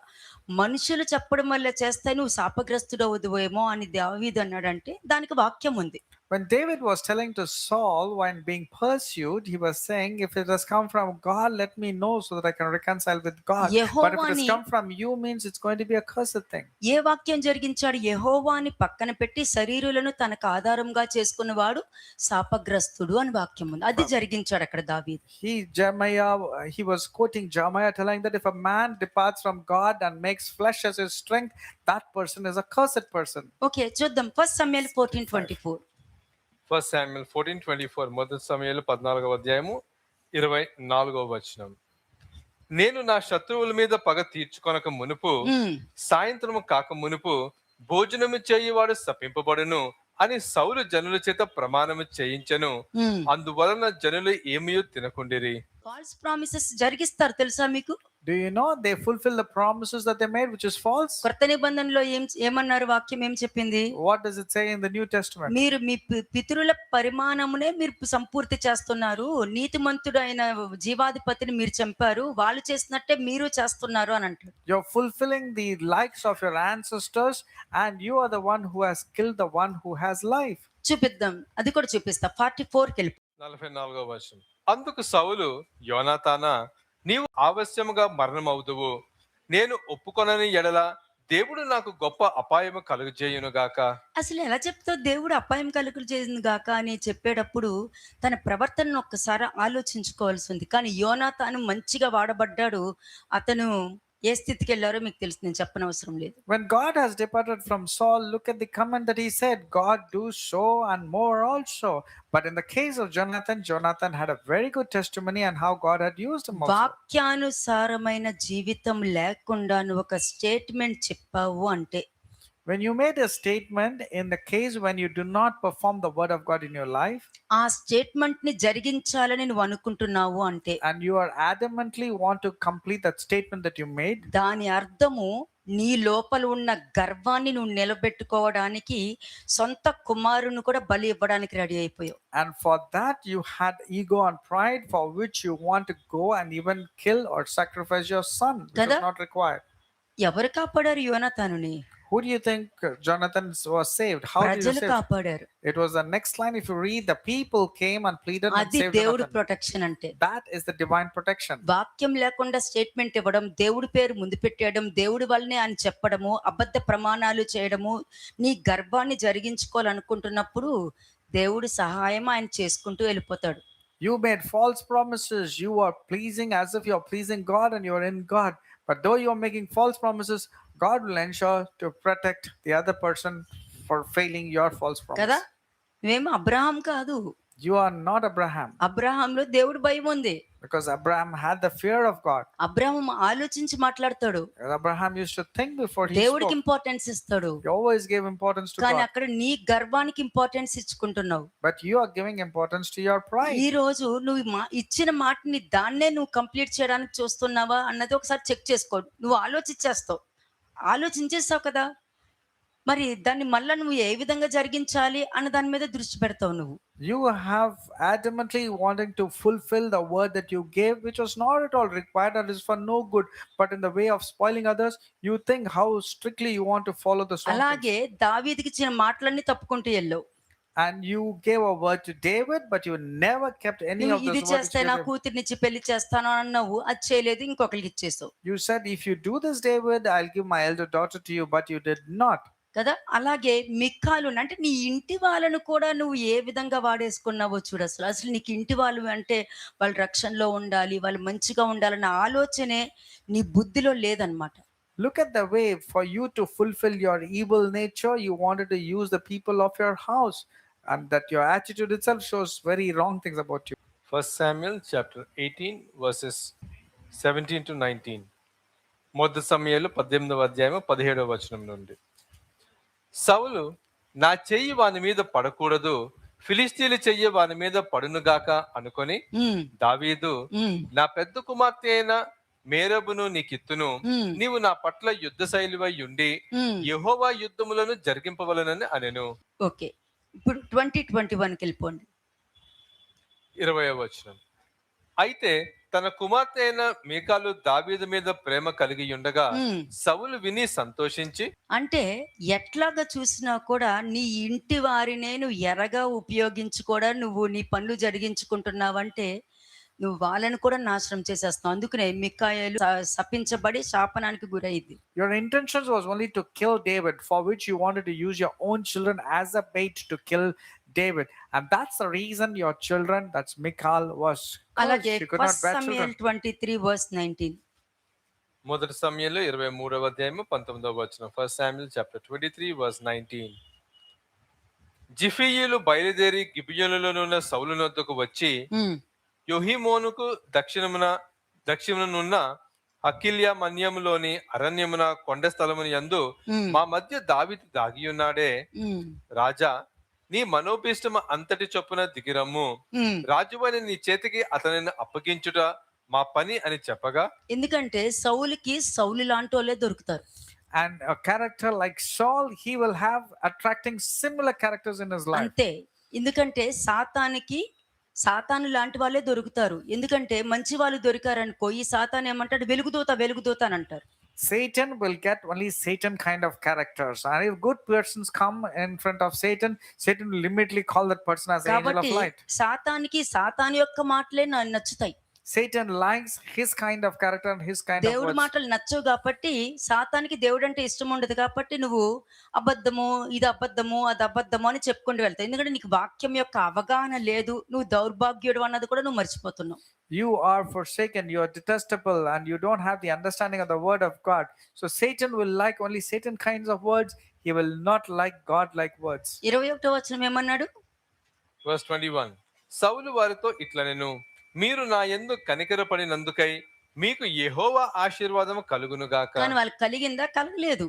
మనుషులు చెప్పడం వల్ల చేస్తే నువ్వు శాపగ్రస్తుడవుదువేమో అని దావీదు అన్నాడంటే దానికి వాక్యం ఉంది. When David was telling to Saul when being pursued, he was saying, if it has come from God, let me know so that I can reconcile with God. But if it has యెహోవాని- come from you, means it's going to be a cursed thing. ఏ వాక్యం జరిగించాడు? యెహోవాని పక్కన పెట్టి శరీరులను తనకు ఆధారంగా చేసుకున్నవాడు శాపగ్రస్తుడు అని వాక్యం ఉంది. అది జరిగించాడు అక్కడ దావీదు. He was quoting Jeremiah, telling that if a man departs from God and makes flesh as his strength, that person is a cursed person. Okay, చూద్దాం. 1 సమూయేలు 14:24. First Samuel 14:24. మొదటి సమూయేలు 14వ అధ్యాయము 24వ వచనం. నేను నా శత్రువుల మీద పగ తీర్చుకొనక మునుపు సాయంత్రము కాక మునుపు భోజనము చేయువాడు శపింపబడును అని సౌలు జనుల చేత ప్రమాణము చేయించెను. అందువలన జనులు ఏమీ తినకుండిరి. ఫాల్స్ ప్రామిసెస్ జరిగిస్తారు తెలుసా మీకు? Do you know they fulfill the promises that they made, which is false? కొత్త నిబంధనలో ఏమన్నారు? వాక్యం ఏం చెప్పింది? What does it say in the New Testament? మీరు మీ పితరుల పరిమాణమునే మీరు సంపూర్తి చేస్తున్నారు, నీతిమంతుడు అయిన జీవాధిపతిని మీరు చంపారు, వాళ్ళు చేసినట్టే మీరు చేస్తున్నారు అని అంటారు. You're fulfilling the likes of your ancestors, and you are the one who has killed the one who has life. చూపిద్దాం, అది కూడా చూపిస్తా. 44కి వెళ్ళి 44వ వచనం. అందుకు సౌలు, యోనాతానా, నీవు ఆవశ్యముగా మరణమవుదువు. నేను ఒప్పుకొనని ఎడల దేవుడు నాకు గొప్ప అపాయము కలుగజేయునుగాక. అసలు ఎలా చెప్తావు దేవుడు అపాయం కలుగులు చేసింది గాక అని చెప్పేటప్పుడు తన ప్రవర్తనను ఒక్కసారి ఆలోచించుకోవాల్సి ఉంది. కానీ యోనాతాను మంచిగా వాడబడ్డాడు. అతను ఏ స్థితికి వెళ్ళారో మీకు తెలుసు, నేను చెప్పనవసరం లేదు. When God has departed from Saul, look at the comment that he said, God do so and more also. But in the case of Jonathan had a very good testimony and how God had used him also. వాక్యానుసారమైన జీవితం లేకుండా నువ్వు ఒక స్టేట్మెంట్ చెప్పావు అంటే, When you made a statement in the case when you do not perform the word of God in your life, ఆ స్టేట్మెంట్ ని జరిగించాలని నువ్వు అనుకుంటున్నావు అంటే, and you are adamantly want to complete that statement that you made, దాని అర్థము నీ లోపల ఉన్న గర్వాన్ని నువ్వు నిలబెట్టుకోవడానికి సొంత కుమారుని కూడా బలి ఇవ్వడానికి రెడీ అయిపోయావు. and for that you had ego and pride for which you want to go and even kill or sacrifice your son, which Kada? is not required. ఎవరు కాపాడారు యోనాతానుని? Who do you think Jonathan was saved? How did he ప్రజలు save? కాపాడారు. It was the next line. If you read, the people came and pleaded and అది saved దేవుడి Jonathan. ప్రొటెక్షన్ అంటే. That is the divine protection. వాక్యం లేకుండా స్టేట్మెంట్ ఇవ్వడం, దేవుడి పేరు ముందు పెట్టేయడం, దేవుడి వల్లనే అని చెప్పడము, అబద్ధ ప్రమాణాలు చేయడము, నీ గర్భాన్ని జరిగించుకోవాలనుకుంటున్నప్పుడు దేవుడి సహాయం ఆయన చేసుకుంటూ వెళ్ళిపోతాడు. You made false promises. You are pleasing as if you are pleasing God and you are in God. But though you are making false promises, God will ensure to protect the other person for failing your false promise. కదా? మేము అబ్రహాం కాదు, You are not Abraham, అబ్రహాంలో దేవుడు భయం ఉంది. because Abraham had the fear of God. Abraham ఆలోచించి మాట్లాడతాడు. Abraham used to think before he దేవుడికి spoke. ఇంపార్టెన్స్ ఇస్తాడు. He always gave importance to కానీ God. అక్కడ నీ గర్వానికి importance ఇచ్చుకుంటున్నావు. But you are giving importance to your ఈ pride. రోజు నువ్వు ఇచ్చిన మాటని దాన్నే నువ్వు కంప్లీట్ చేయడానికి చూస్తున్నావా అన్నది ఒకసారి చెక్ చేసుకో. నువ్వు ఆలోచించేస్తావు కదా, మరి దాన్ని మళ్ళా నువ్వు ఏ విధంగా జరిగించాలి అన్న దాని మీద దృష్టి పెడతావు నువ్వు. You have adamantly wanting to fulfill the word that you gave, which was not at all required and is for no good, but in the way of spoiling others, you think how strictly you want to follow the wrong things. అలాగే దావీదుకి ఇచ్చిన మాటలన్నీ తప్పుకుంటూ వెళ్ళావు. And you gave a word to David, but you never kept any నువ్వు of ఇది those words. చేస్తే నా కూతుర్నిచ్చి పెళ్లి చేస్తాను అన్నావు, అది చేయలేదు, ఇంకొకరికి ఇచ్చేసావు You said, if you do this, David, I'll give my elder daughter to you, but you did not. కదా. అలాగే మిక్కాలు అంటే నీ ఇంటి వాళ్ళను కూడా నువ్వు ఏ విధంగా వాడేసుకున్నావో చూడు. అసలు నీకు ఇంటి వాళ్ళు అంటే వాళ్ళు రక్షణలో ఉండాలి, వాళ్ళు మంచిగా ఉండాలన్న ఆలోచనే నీ బుద్ధిలో లేదనమాట. Look at the way for you to fulfill your evil nature, you wanted to use the people of your house, and that your attitude itself shows very wrong things about you. 1 Samuel chapter 18 verses 17 to 19. మొదటి సమూయేలు 18వ అధ్యాయం 17వ వచనం నుండి. సౌలు, నా చెయ్యి వాని మీద పడకూడదు, ఫిలిస్తీన్ల చెయ్యి వాని మీద పడునుగాక అనుకొని ఉమ్, దావీదు, ఉమ్, నా పెద్ద కుమార్తె అయిన మేరబును నీకిత్తును, ఉమ్, నీవు నా పట్ల యుద్ధ శైలివై ఉండి ఉమ్. యెహోవా యుద్ధములను జరిగింపవలనని అనెను. ఓకే, ఇప్పుడు 2021కి వెళ్ళిపోండి. 20వ వచనం. అయితే తన కుమార్తె అయిన మీకాలు దావీదు మీద ప్రేమ కలిగి ఉండగా ఉమ్. సౌలు విని సంతోషించి, అంటే ఎట్లాగా చూసినా కూడా నీ ఇంటి వారినే నువ్వు ఎరగా ఉపయోగించి కూడా నువ్వు నీ పనులు జరిగించుకుంటున్నావంటే నువ్వు వాళ్ళని కూడా నాశనం చేసేస్తావు. అందుకనే మిక్కాయేలు శపించబడి శాపనానికి గురైంది. Your intentions was only to kill David, for which you wanted to use your own children as a bait to kill David, and that's the reason your children, that's Michal, was cursed. అలాగే She could not 1 bear Samuel children. 23 verse 19. మొదటి సమయంలో 23వ అధ్యాయము 19వ వచనం. 1 Samuel chapter 23 verse 19. జిఫీయులు బయలుదేరి గిబియోనులోనున్న సౌలు నొద్దకు వచ్చి ఉమ్, యొహిమోనుకు దక్షిణమునున్న అకిల్యా మన్యములోని అరణ్యమున కొండ స్థలముని యందు ఉమ్, మా మధ్య దావీదు దాగి ఉన్నాడే. ఉమ్, రాజా, నీ మనోభీష్టము అంతటి చొప్పున దిగిరమ్ము, ఉమ్. రాజువని నీ చేతికి అతనిని అప్పగించుట మా పని అని చెప్పగా, ఎందుకంటే సౌలు లాంటి వాళ్ళే దొరుకుతారు. And a character like Saul, he will have attracting similar characters in his life. అంతే. ఎందుకంటే సాతాను లాంటి వాళ్ళే దొరుకుతారు. ఎందుకంటే మంచి వాళ్ళు దొరికారనుకో, ఈ సాతాను ఏమంటాడు, వెలుగుదూత అని అంటారు. Satan will get only Satan kind of characters, and if good persons come in front of Satan, Satan will immediately call that person as angel of కాబట్టి light. సాతాను యొక్క మాటలే నచ్చుతాయి. Satan likes his kind of character and his kind of దేవుడి words. మాటలు నచ్చవు కాబట్టి, సాతానికి దేవుడు అంటే ఇష్టం ఉండదు కాబట్టి నువ్వు అబద్ధము, ఇది అబద్ధము, అది అబద్ధము అని చెప్పుకుంటూ వెళ్తావు. ఎందుకంటే నీకు వాక్యం యొక్క అవగాహన లేదు, నువ్వు దౌర్భాగ్యుడు అన్నది కూడా నువ్వు మర్చిపోతున్నావు. You are forsaken, you are detestable, and you don't have the understanding of the word of God. So Satan will like only Satan kinds of words. He will not like God like words. 21వ వచనం ఏమన్నాడు? verse 21. సౌలు వారితో ఇట్లనెను, మీరు నా యందు కనికరపడినందుకై మీకు యెహోవా ఆశీర్వాదము కలుగునుగాక. కానీ వాళ్ళకి కలిగిందా? కలగలేదు.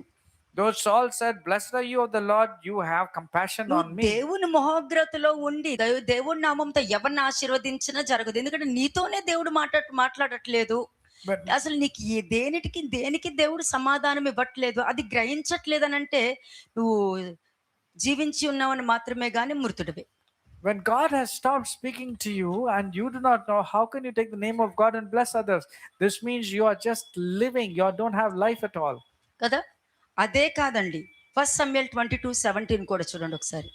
Though Saul said, "Blessed are you of the Lord, you have compassion on నువ్వు me." దేవుని మహోగ్రతలో ఉండి దేవుడి నామంతో ఎవరిని ఆశీర్వదించినా జరగదు. ఎందుకంటే నీతోనే దేవుడు మాట్లాడట్లేదు. But అసలు నీకు దేనికి దేవుడు సమాధానం ఇవ్వట్లేదు. అది గ్రహించట్లేదు అని అంటే నువ్వు జీవించి ఉన్నావని మాత్రమే గాని మృతుడివే. when God has stopped speaking to you and you do not know, how can you take the name of God and bless others? This means you are just living, you don't have life at all. కదా. అదే కాదండి, 1 Samuel 22:17 కూడా చూడండి ఒకసారి.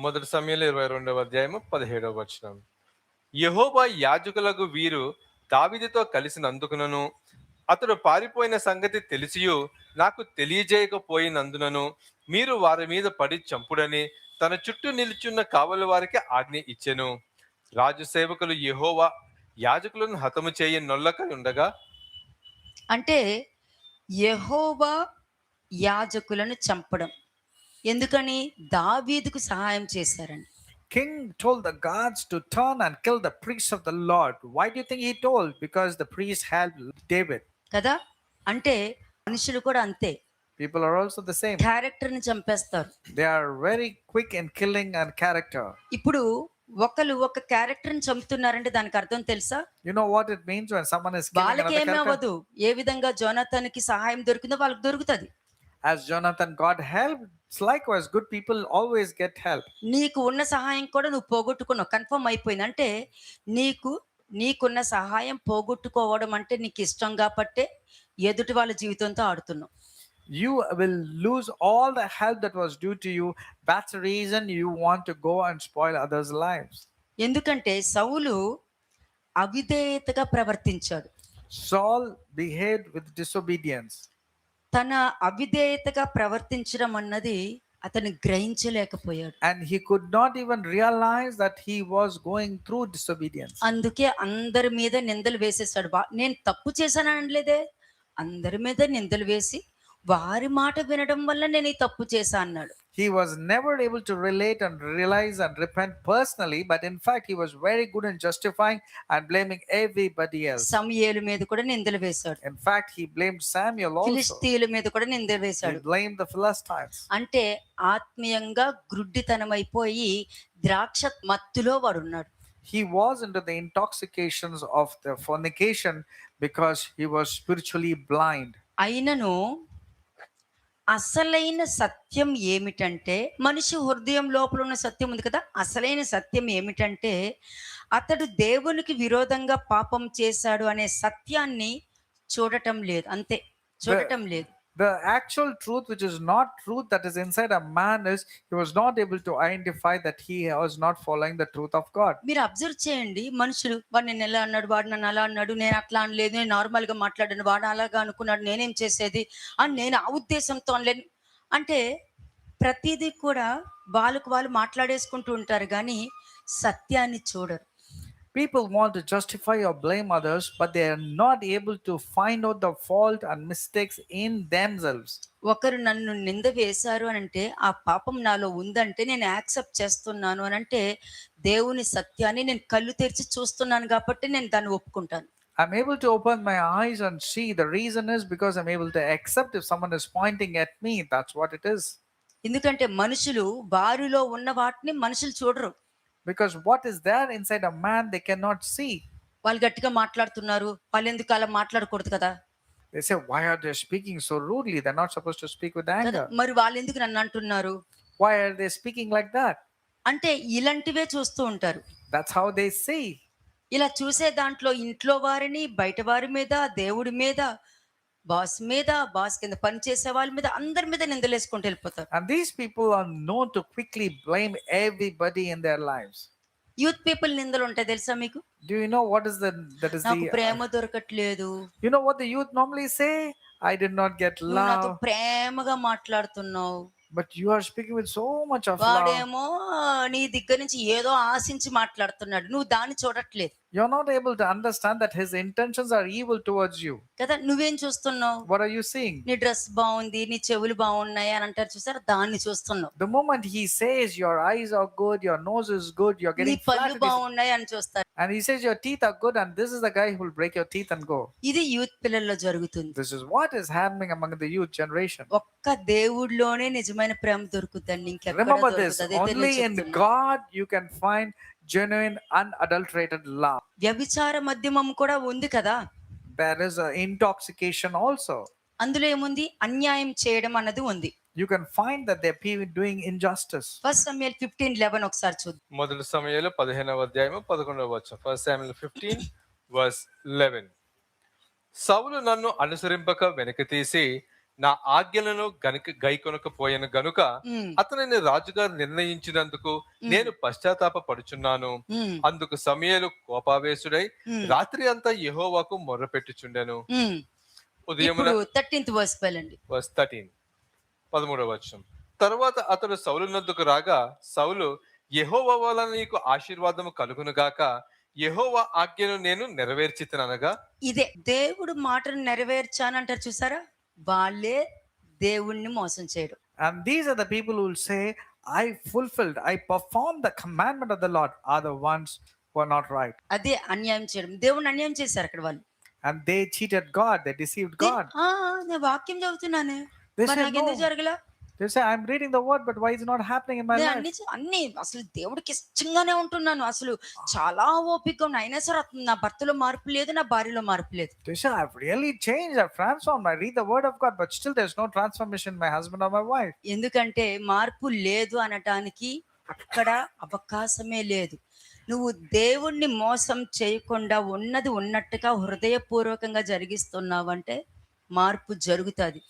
మొదటి సమయంలో 22వ అధ్యాయము 17వ వచనం. యెహోవా యాజకులకు వీరు దావీదుతో కలిసినందుకునను అతడు పారిపోయిన సంగతి తెలిసియు నాకు తెలియజేయకపోయినందునను మీరు వారి మీద పడి చంపుడని తన చుట్టూ నిలుచున్న కావలి వారికి ఆజ్ఞ ఇచ్చెను. రాజు సేవకులు యెహోవా యాజకులను హతము చేయ నొల్లక ఉండగా, అంటే యెహోవా యాజకులను చంపడం ఎందుకని? దావీదుకు సహాయం చేశారని. king told the guards to turn and kill the priests of the Lord. Why do you think he told? Because the priests helped David. కదా. అంటే మనుషులు కూడా అంతే, People are also the same. క్యారెక్టర్ని చంపేస్తారు. They are very quick in killing and character. ఇప్పుడు ఒకరు ఒక క్యారెక్టర్ని చంపుతున్నారంటే దానికి అర్థం తెలుసా? You know what it means when someone is killing వాళ్ళకి another ఏమీ character? అవ్వదు. ఏ విధంగా జోనాథన్కి సహాయం దొరికిందో వాళ్ళకి దొరుకుతుంది. As Jonathan got help, likewise good people always get help. నీకు ఉన్న సహాయం కూడా నువ్వు పోగొట్టుకున్నావు, కన్ఫర్మ్ అయిపోయింది. అంటే నీకున్న సహాయం పోగొట్టుకోవడం అంటే నీకు ఇష్టం కాబట్టే ఎదుటి వాళ్ళ జీవితంతో ఆడుతున్నావు. You will lose all the help that was due to you. That's the reason you want to go and spoil others' lives. ఎందుకంటే సౌలు అవిధేయతగా ప్రవర్తించాడు. Saul behaved with disobedience. తన అవిధేయతగా ప్రవర్తించడం అన్నది అతను గ్రహించలేకపోయాడు. And he could not even realize that he was going through disobedience. అందుకే అందరి మీద నిందలు వేసేసాడు. నేను తప్పు చేశాను అనలేదే, అందరి మీద నిందలు వేసి వారి మాట వినడం వల్ల నేను ఈ తప్పు చేశా అన్నాడు. He was never able to relate and realize and repent personally, but in fact he was very good in justifying and blaming everybody else. సమూయేలు మీద కూడా నిందలు వేశాడు. In fact, he blamed Samuel also. ఫిలిష్తీయుల మీద కూడా నిందలు He వేశాడు. blamed the Philistines. అంటే ఆత్మీయంగా గ్రుడ్డితనమైపోయి ద్రాక్ష మత్తులో వాడున్నాడు. He was into the intoxications of the fornication because he was spiritually blind. అయినను అసలైన సత్యం ఏమిటంటే, మనిషి హృదయం లోపల ఉన్న సత్యం ఉంది కదా, అసలైన సత్యం ఏమిటంటే అతడు దేవునికి విరోధంగా పాపం చేశాడు అనే సత్యాన్ని చూడటం లేదు, అంతే, చూడటం లేదు. The actual truth, which is not truth that is inside a man, is he was not able to identify that he was not following the truth of God. మీరు అబ్జర్వ్ చేయండి, మనుషులు వాడు నేను ఎలా అన్నాడు, వాడు నన్ను అలా అన్నాడు, నేను అట్లా అనలేదు, నేను నార్మల్గా మాట్లాడాను, వాడు అలాగా అనుకున్నాడు, నేనేం చేసేది అని నేను ఆ ఉద్దేశంతో అనలేను అంటే ప్రతిదీ కూడా వాళ్ళకు వాళ్ళు మాట్లాడేసుకుంటూ ఉంటారు కానీ సత్యాన్ని చూడరు. People want to justify or blame others, but they are not able to find out the fault and mistakes in themselves. ఒకరు నన్ను నింద వేశారు అని అంటే ఆ పాపం నాలో ఉందంటే నేను యాక్సెప్ట్ చేస్తున్నాను అని అంటే దేవుని సత్యాన్ని నేను కళ్ళు తెరిచి చూస్తున్నాను కాబట్టి నేను దాన్ని ఒప్పుకుంటాను. I'm able to open my eyes and see. The reason is because I'm able to accept if someone is pointing at me. That's what it is. ఎందుకంటే మనుషులు వారిలో ఉన్న వాటిని మనుషులు చూడరు. Because what is there inside a man, they cannot see. వాళ్ళు గట్టిగా మాట్లాడుతున్నారు, వాళ్ళు ఎందుకు అలా మాట్లాడకూడదు కదా, They say, why are they speaking so rudely? They're not supposed to speak with కదా, anger. మరి వాళ్ళు ఎందుకు నన్ను అంటున్నారు Why are they speaking like that? అంటే ఇలాంటివే చూస్తూ ఉంటారు. That's how they see. ఇలా చూసే దాంట్లో ఇంట్లో వారిని, బయట వారి మీద, దేవుడి మీద, బాస్ కింద పని చేసే వాళ్ళ మీద, అందరి మీద నిందలేసుకుంటూ వెళ్ళిపోతారు. And these people are known to quickly blame everybody in their lives. Youth people నిందలు ఉంటాయి తెలుసా మీకు? Do you know what is నాకు ప్రేమ దొరకట్లేదు, you know what the youth normally say? I did not get నువ్వు నాతో love. ప్రేమగా మాట్లాడుతున్నావు, But you are speaking with so much of love. వాడేమో నీ దగ్గర నుంచి ఏదో ఆశించి మాట్లాడుతున్నాడు, నువ్వు దాన్ని చూడట్లేదు You're not able to understand that his intentions are evil towards you. కదా. నువ్వేం చూస్తున్నావు? What are you seeing? నీ డ్రెస్ బాగుంది, నీ చెవులు బాగున్నాయి అని అంటారు చూసారా, దాన్ని చూస్తున్నావు. The moment he says your eyes are good, your nose is good, you're నీ getting పళ్ళు flattered. బాగున్నాయి అని చూస్తారు. And he says your teeth are good, and this is the guy who will break your teeth and go. ఇది యూత్ పిల్లల్లో జరుగుతుంది. This is what is happening among the youth generation. ఒక్క దేవుడిలోనే నిజమైన ప్రేమ దొరుకుతుందండి, ఇంకెక్కడ Remember this, దొరకదు. అదే only in చెప్తున్నా. God you can find genuine unadulterated love. వ్యభిచార మద్యమం కూడా ఉంది కదా, There is an intoxication also. అందులో ఏముంది? అన్యాయం చేయడం అన్నది ఉంది. You can find that they're people doing injustice. 1 Samuel 15:11 ఒకసారి చూద్దాం. మొదటి సమయాలు 15వ అధ్యాయము 11వ వచనం. 1 Samuel 15:11. సౌలు నన్ను అనుసరింపక వెనక్కి తీసి నా ఆజ్ఞలను గైకొనకపోయాను గనుక అతనిని రాజుగా నిర్ణయించినందుకు నేను పశ్చాత్తాప పడుచున్నాను. అందుకు సమూయేలు కోపావేశుడై రాత్రి అంతా యెహోవాకు మొర్రపెట్టుచుండెను. ఉదయమున 13th verse వెళ్ళండి. verse 13 13వ వచనం. తరువాత అతడు సౌలు నొద్దకు రాగా సౌలు, యెహోవా వలన నీకు ఆశీర్వాదము కలుగును గాక, యెహోవా ఆజ్ఞను నేను నెరవేర్చితిననగా. ఇదే దేవుడు మాటను నెరవేర్చానంటారు చూసారా, వాళ్ళే దేవుణ్ణి మోసం చేయడం. And these are the people who will say, I fulfilled, I performed the commandment of the Lord are the ones who are not right. అదే అన్యాయం చేయడం. దేవుడిని అన్యాయం చేశారు అక్కడ వాళ్ళు. And they cheated God, they deceived God. ఆ! నేను వాక్యం చదువుతున్నానే. They మరి said, నాకెందుకు no. జరగలా? They say, I'm reading the word, but why is it not happening in my నేను life? అన్ని అసలు దేవుడికి ఇష్టంగానే ఉంటున్నాను. అసలు చాలా ఓపికగా ఉన్నా. అయినా సరే నా భర్తలో మార్పు లేదు. నా భార్యలో మార్పు లేదు. They say, I've really changed, I've transformed, I read the word of God, but still there's no transformation in my husband or my wife. ఎందుకంటే మార్పు లేదు అనటానికి అక్కడ అవకాశమే లేదు. నువ్వు దేవుణ్ణి మోసం చేయకుండా ఉన్నది ఉన్నట్టుగా హృదయపూర్వకంగా జరిగిస్తున్నావంటే మార్పు జరుగుతాది.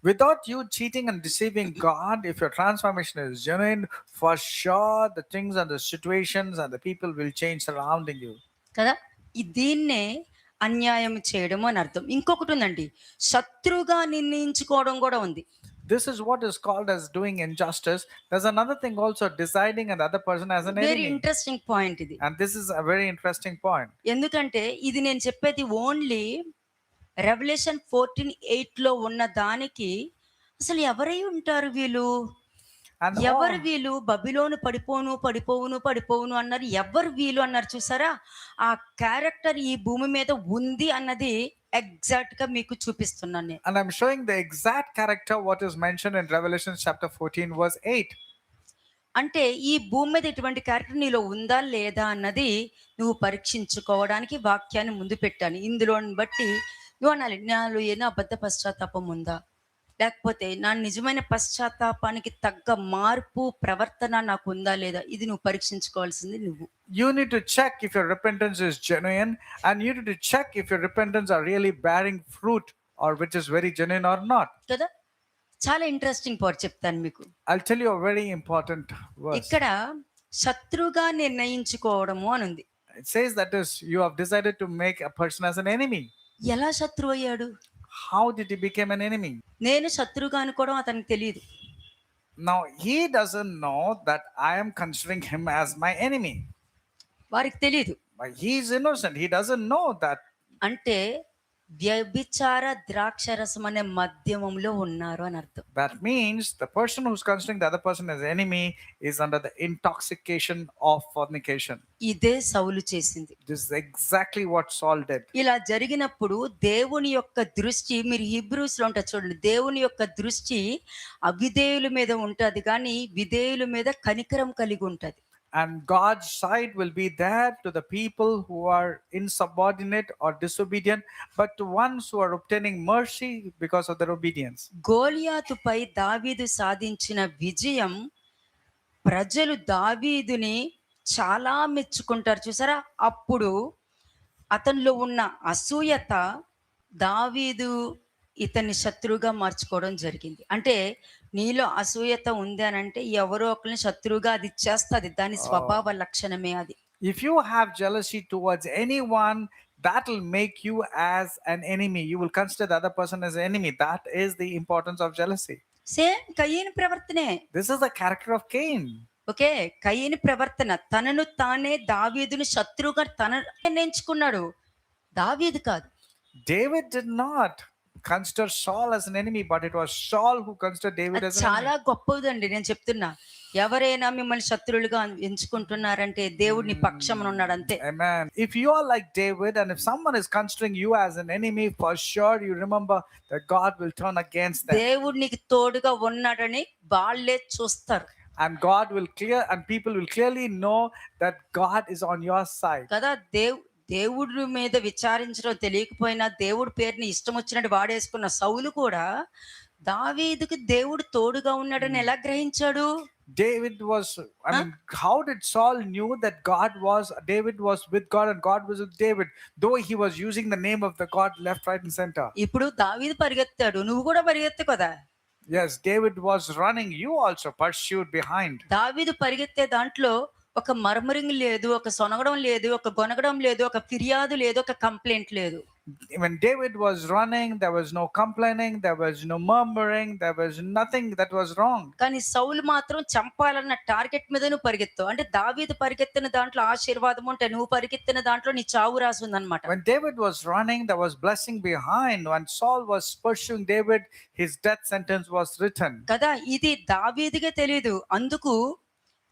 Without you cheating and deceiving God, if your transformation is genuine, for sure the things and the situations and the people will change surrounding you. కదా! దీన్నే అన్యాయం చేయడము అని అర్థం. ఇంకొకటి ఉందండి. శత్రువుగా నిర్ణయించుకోవడం కూడా ఉంది. This is what is called as doing injustice. There's another thing also, deciding another person as an very enemy. Interesting point ఇది. And this is a very interesting point. ఎందుకంటే ఇది నేను చెప్పేది ఓన్లీ రెవల్యూషన్ 14:8లో ఉన్న దానికి అసలు ఎవరై ఉంటారు వీళ్ళు? And ఎవరు all, వీళ్ళు? బబిలోను పడిపోవును అన్నారు. ఎవరు వీళ్ళు అన్నారు చూసారా? ఆ క్యారెక్టర్ ఈ భూమి మీద ఉంది అన్నది ఎగ్జాక్ట్ గా మీకు చూపిస్తున్నాను నేను. and I'm showing the exact character what is mentioned in Revelation chapter 14 verse 8. అంటే ఈ భూమి మీద ఇటువంటి క్యారెక్టర్ నీలో ఉందా లేదా అన్నది నువ్వు పరీక్షించుకోవడానికి వాక్యాన్ని ముందు పెట్టాను. ఇందులోని బట్టి నువ్వు అనాలి, నాలో ఏదో అబద్ధ పశ్చాత్తాపం ఉందా, లేకపోతే నా నిజమైన పశ్చాత్తాపానికి తగ్గ మార్పు ప్రవర్తన నాకు ఉందా లేదా, ఇది నువ్వు పరీక్షించుకోవాల్సింది నువ్వు. You need to check if your repentance is genuine, and you need to check if your repentance are really bearing fruit or which is very genuine or not. కదా, చాలా ఇంట్రెస్టింగ్ పాయింట్ చెప్తాను మీకు. I'll tell you a very important verse. ఇక్కడ శత్రువుగా నిర్ణయించుకోవడము అని ఉంది. It says that is, you have decided to make a person as an enemy. ఎలా శత్రువు అయ్యాడు? How did he become an enemy? నేను శత్రువుగా అనుకోవడం అతనికి తెలియదు. Now he doesn't know that I am considering him as my enemy. వారికి తెలియదు. But he is innocent. He doesn't know that. అంటే వ్యభిచార ద్రాక్షరసం అనే మధ్యమంలో ఉన్నారు అని అర్థం. That means the person who's considering the other person as enemy is under the intoxication of fornication. ఇదే సౌలు చేసింది. This is exactly what Saul did. ఇలా జరిగినప్పుడు దేవుని యొక్క దృష్టి, మీరు హీబ్రూస్ లో ఉంటుంది చూడండి, దేవుని యొక్క దృష్టి అవిధేయుల మీద ఉంటది కానీ విధేయుల మీద కనికరం కలిగి ఉంటది. And God's side will be there to the people who are insubordinate or disobedient, but to ones who are obtaining mercy because of their obedience. గోలియాతుపై దావీదు సాధించిన విజయం ప్రజలు దావీదుని చాలా మెచ్చుకుంటారు చూసారా. అప్పుడు అతనిలో ఉన్న అసూయత దావీదు ఇతన్ని శత్రువుగా మార్చుకోవడం జరిగింది. అంటే నీలో అసూయత ఉంది అని అంటే ఎవరో ఒకరిని శత్రువుగా అది చేస్తుంది. దాని స్వభావ లక్షణమే అది. If you have jealousy towards anyone, that will make you as an enemy. You will consider the other person as an enemy. That is the importance of jealousy. Same కయీను ప్రవర్తనే. This is the character of Cain. Okay, కయీను ప్రవర్తన తనను తానే దావీదును శత్రువుగా ఎంచుకున్నాడు, దావీదు కాదు. David did not consider Saul as an enemy, but it was Saul who considered David అది as an చాలా enemy. గొప్పదండి. నేను చెప్తున్నా, ఎవరైనా మిమ్మల్ని శత్రువులుగా ఎంచుకుంటున్నారంటే దేవుడిని పక్షమున ఉన్నాడు అంతే. Amen. If you are like David and if someone is considering you as an enemy, for sure you remember that God will turn against them. దేవుడు నీకు తోడుగా ఉన్నాడని వాళ్ళే చూస్తారు And God will and people will clearly know that God is on your side. కదా. దేవుడి మీద విచారించడం తెలియకపోయినా దేవుడి పేరుని ఇష్టం వచ్చినట్టు వాడేసుకున్న సౌలు కూడా దావీదుకి దేవుడు తోడుగా ఉన్నాడని ఎలా గ్రహించాడు? David was, how did Saul knew that David was with God and God was with David, though he was using the name of the God left, right and center? ఇప్పుడు దావీదు పరిగెత్తాడు, నువ్వు కూడా పరిగెత్తు కదా. Yes, David was running, you also pursued behind. దావీదు పరిగెత్తే దాంట్లో ఒక మర్మరింగ్ లేదు, ఒక సొనగడం లేదు, ఒక గొనగడం లేదు, ఒక ఫిర్యాదు లేదు, ఒక కంప్లైంట్ లేదు. When David was running, there was no complaining, there was no murmuring, there was nothing that was wrong. కానీ సౌలు మాత్రం చంపాలన్న టార్గెట్ మీద నువ్వు పరిగెత్తావు. అంటే దావీదు పరిగెత్తిన దాంట్లో ఆశీర్వాదం ఉంటే నువ్వు పరిగెత్తిన దాంట్లో నీ చావు రాసి ఉందన్నమాట. When David was running, there was blessing behind. When Saul was pursuing David, his death sentence was written. కదా, ఇది దావీదుకే తెలియదు. అందుకు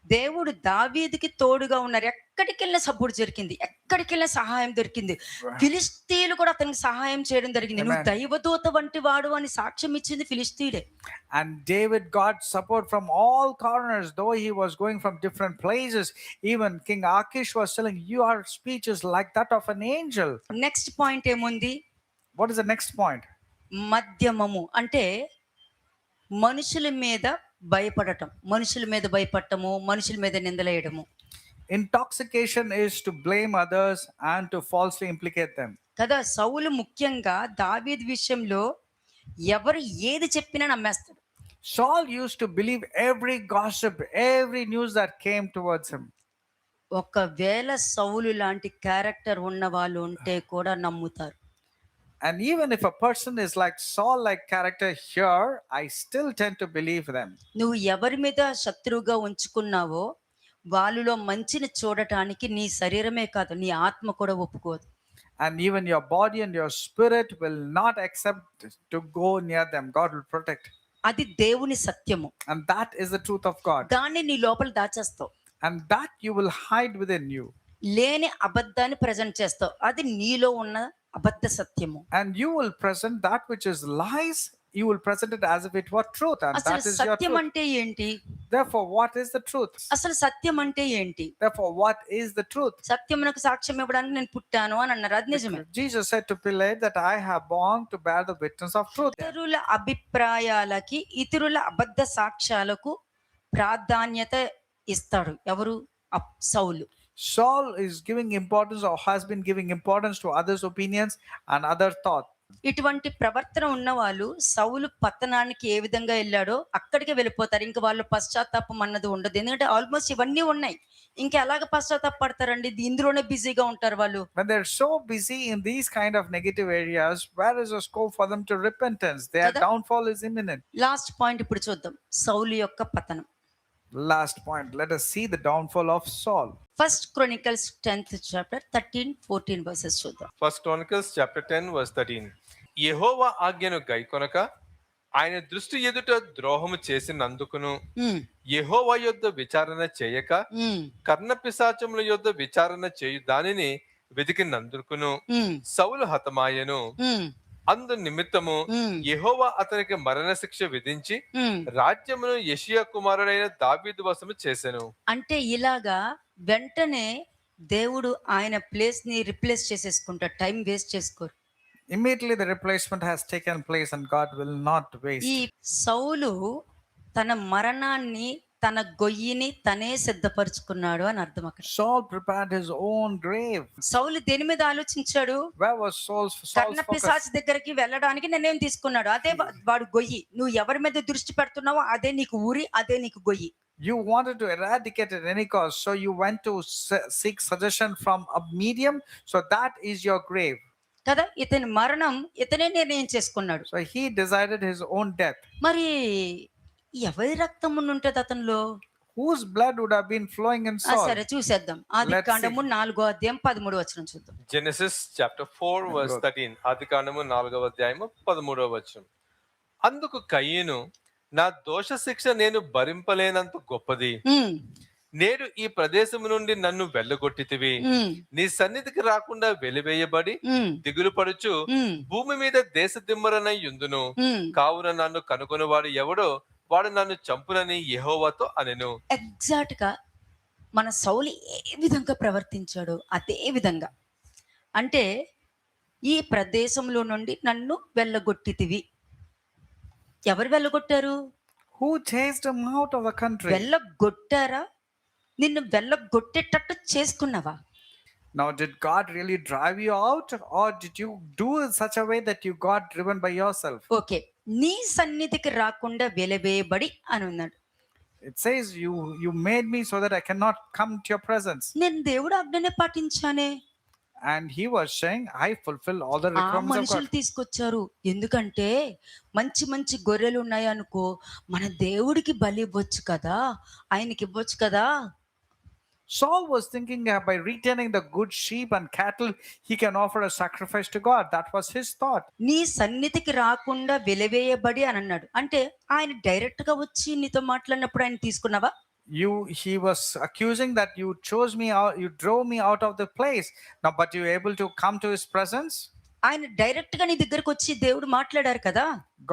దేవుడు దావీదుకి తోడుగా ఉన్నారు. ఎక్కడికి వెళ్ళిన సపోర్ట్ జరిగింది, ఎక్కడికి వెళ్ళిన సహాయం దొరికింది. ఫిలిస్తీయులు కూడా అతనికి సహాయం చేయడం జరిగింది. నువ్వు దైవదూత వంటి వాడు అని సాక్ష్యం ఇచ్చింది ఫిలిస్తీయుడే. And David got support from all corners, though he was going from different places. Even King Achish was telling, your speech is like that of an angel. Next point ఏముంది? What is the next point? మధ్యమము అంటే మనుషుల మీద భయపడటం, మనుషుల మీద భయపడటము, మనుషుల మీద నిందలేయడము. Intoxication is to blame others and to falsely implicate them. కదా, సౌలు ముఖ్యంగా దావీదు విషయంలో ఎవరు ఏది చెప్పినా నమ్మేస్తాడు. Saul used to believe every gossip, every news that came towards him. ఒకవేళ సౌలు లాంటి క్యారెక్టర్ ఉన్న వాళ్ళు ఉంటే కూడా నమ్ముతారు. And even if a person is like Saul like character here, I still tend to believe them. నువ్వు ఎవరి మీద శత్రువుగా ఉంచుకున్నావో వాళ్ళలో మంచిని చూడటానికి నీ శరీరమే కాదు, నీ ఆత్మ కూడా ఒప్పుకోదు. And even your body and your spirit will not accept to go near them. God will protect. అది దేవుని సత్యము. And that is the truth of God. దాన్ని నీ లోపల దాచేస్తావు. And that you will hide within you. లేని అబద్ధాన్ని ప్రజెంట్ చేస్తావు. అది నీలో ఉన్న అబద్ధ సత్యము. And you will present that which is lies. You will present it as if it were truth. And అసలు that is your Satyam truth. అంటే ఏంటి? Therefore, what is the truth? అసలు సత్యం అంటే ఏంటి? Therefore, what is the truth? సత్యమునకు సాక్ష్యం ఇవ్వడానికి నేను పుట్టాను అని అన్నారు. అది నిజమే. Jesus said to Pilate that I have born to bear the witness of truth. ఇతరుల అభిప్రాయాలకి, ఇతరుల అబద్ధ సాక్ష్యాలకు ప్రాధాన్యత ఇస్తాడు. ఎవరు? సౌలు. Saul is giving importance or has been giving importance to others' opinions and other thoughts. ఇటువంటి ప్రవర్తన ఉన్న వాళ్ళు సౌలు పతనానికి ఏ విధంగా వెళ్ళాడో అక్కడికే వెళ్ళిపోతారు. ఇంకా వాళ్ళు పశ్చాత్తాపం అన్నది ఉండదు. ఎందుకంటే ఆల్మోస్ట్ ఇవన్నీ ఉన్నాయి. ఇంకా ఎలాగ పశ్చాత్తాపడతారండి? ఇందులోనే బిజీగా ఉంటారు వాళ్ళు. When they're so busy in these kind of negative areas, where is the scope for them to repentance? Their downfall is imminent. Last point ఇప్పుడు చూద్దాం, సౌలు యొక్క పతనం. Last point, let us see the downfall of Saul. First chronicles 10th chapter 13-14 verses చూద్దాం. First chronicles chapter 10 verse 13. యెహోవా ఆజ్ఞను గైకొనక ఆయన దృష్టి ఎదుట ద్రోహము చేసినందుకును, యెహోవా యొద్ద విచారణ చేయక కర్ణపిశాచముల యొద్ద విచారణ చేయు దానిని వెతికినందుకును సౌలు హతమాయెను. అందు నిమిత్తము యెహోవా అతనికి మరణ శిక్ష విధించి రాజ్యమును యెషయా కుమారుడైన దావీదు వశము చేసెను. అంటే ఇలాగా వెంటనే దేవుడు ఆయన ప్లేస్ ని రిప్లేస్ చేసేసుకుంటాడు. టైం వేస్ట్ చేసుకోరు. Immediately the replacement has taken place and God will not waste. ఈ సౌలు తన మరణాన్ని, తన గొయ్యిని తనే సిద్ధపరచుకున్నాడు అని అర్థం. అక్కడ Saul prepared his own grave. సౌలు దేని మీద ఆలోచించాడు? Where was Saul's Karna focus? పిశాచ్ దగ్గరికి వెళ్ళడానికి నిర్ణయం తీసుకున్నాడు. అదే వాడు గొయ్యి. నువ్వు ఎవరి మీద దృష్టి పెడుతున్నావో అదే నీకు ఊరి, అదే నీకు గొయ్యి. You wanted to eradicate at any cost, so you went to seek suggestion from a medium, so that is your grave. కదా, ఇతని మరణం ఇతనే నిర్ణయం చేసుకున్నాడు. So he decided his own death. మరి ఎవరి రక్తం ఉంటది అతనిలో? Whose blood would have been flowing in Saul? సరే చూసేద్దాం. ఆదికాండము 4వ అధ్యాయం 13వ వచనం చూద్దాం. Genesis chapter 4 verse 13. ఆదికాండము 4వ అధ్యాయము 13వ వచనం. అందుకు కయీను, నా దోష శిక్ష నేను భరింపలేనంత గొప్పది. నేడు ఈ ప్రదేశము నుండి నన్ను వెళ్ళగొట్టితివి. నీ సన్నిధికి రాకుండా వెలివేయబడి దిగులు పడుచు భూమి మీద దేశ దిమ్మరనై యుందును. కావున నన్ను కనుగొనివాడు ఎవడో వాడు నన్ను చంపునని యెహోవాతో అనెను. ఎగ్జాక్ట్ గా మన సౌలు ఏ విధంగా ప్రవర్తించాడో అదే విధంగా. అంటే ఈ ప్రదేశంలో నుండి నన్ను వెళ్ళగొట్టితివి. ఎవరు వెళ్ళగొట్టారు? Who chased him out of the country? వెళ్ళగొట్టారా? నిన్ను వెళ్ళగొట్టేటట్టు చేసుకున్నావా? Now, did God really drive you out, or did you do in such a way that you got driven by yourself? Okay, నీ సన్నిధికి రాకుండా వెలివేయబడి అని ఉన్నాడు. It says you made me so that I cannot come to your presence. నేను దేవుడు ఆజ్ఞనే పాటించానే. And he was saying, I fulfill all the ఆ requirements of మనుషులు God. తీసుకొచ్చారు. ఎందుకంటే మంచి మంచి గొర్రెలు ఉన్నాయనుకో, మన దేవుడికి బలి ఇవ్వచ్చు కదా! ఆయనకి ఇవ్వచ్చు కదా! Saul was thinking that by retaining the good sheep and cattle, he can offer a sacrifice to God. That was his thought. నీ సన్నిధికి రాకుండా వెలివేయబడి అని అన్నాడు. అంటే ఆయన డైరెక్ట్‌గా వచ్చి నీతో మాట్లాడినప్పుడు ఆయన తీసుకున్నావా? He was accusing that you chose me out, you drove me out of the place. Now, but you were able to come to his presence. ఆయన డైరెక్ట్‌గా నీ దగ్గరికి వచ్చి దేవుడు మాట్లాడారు కదా!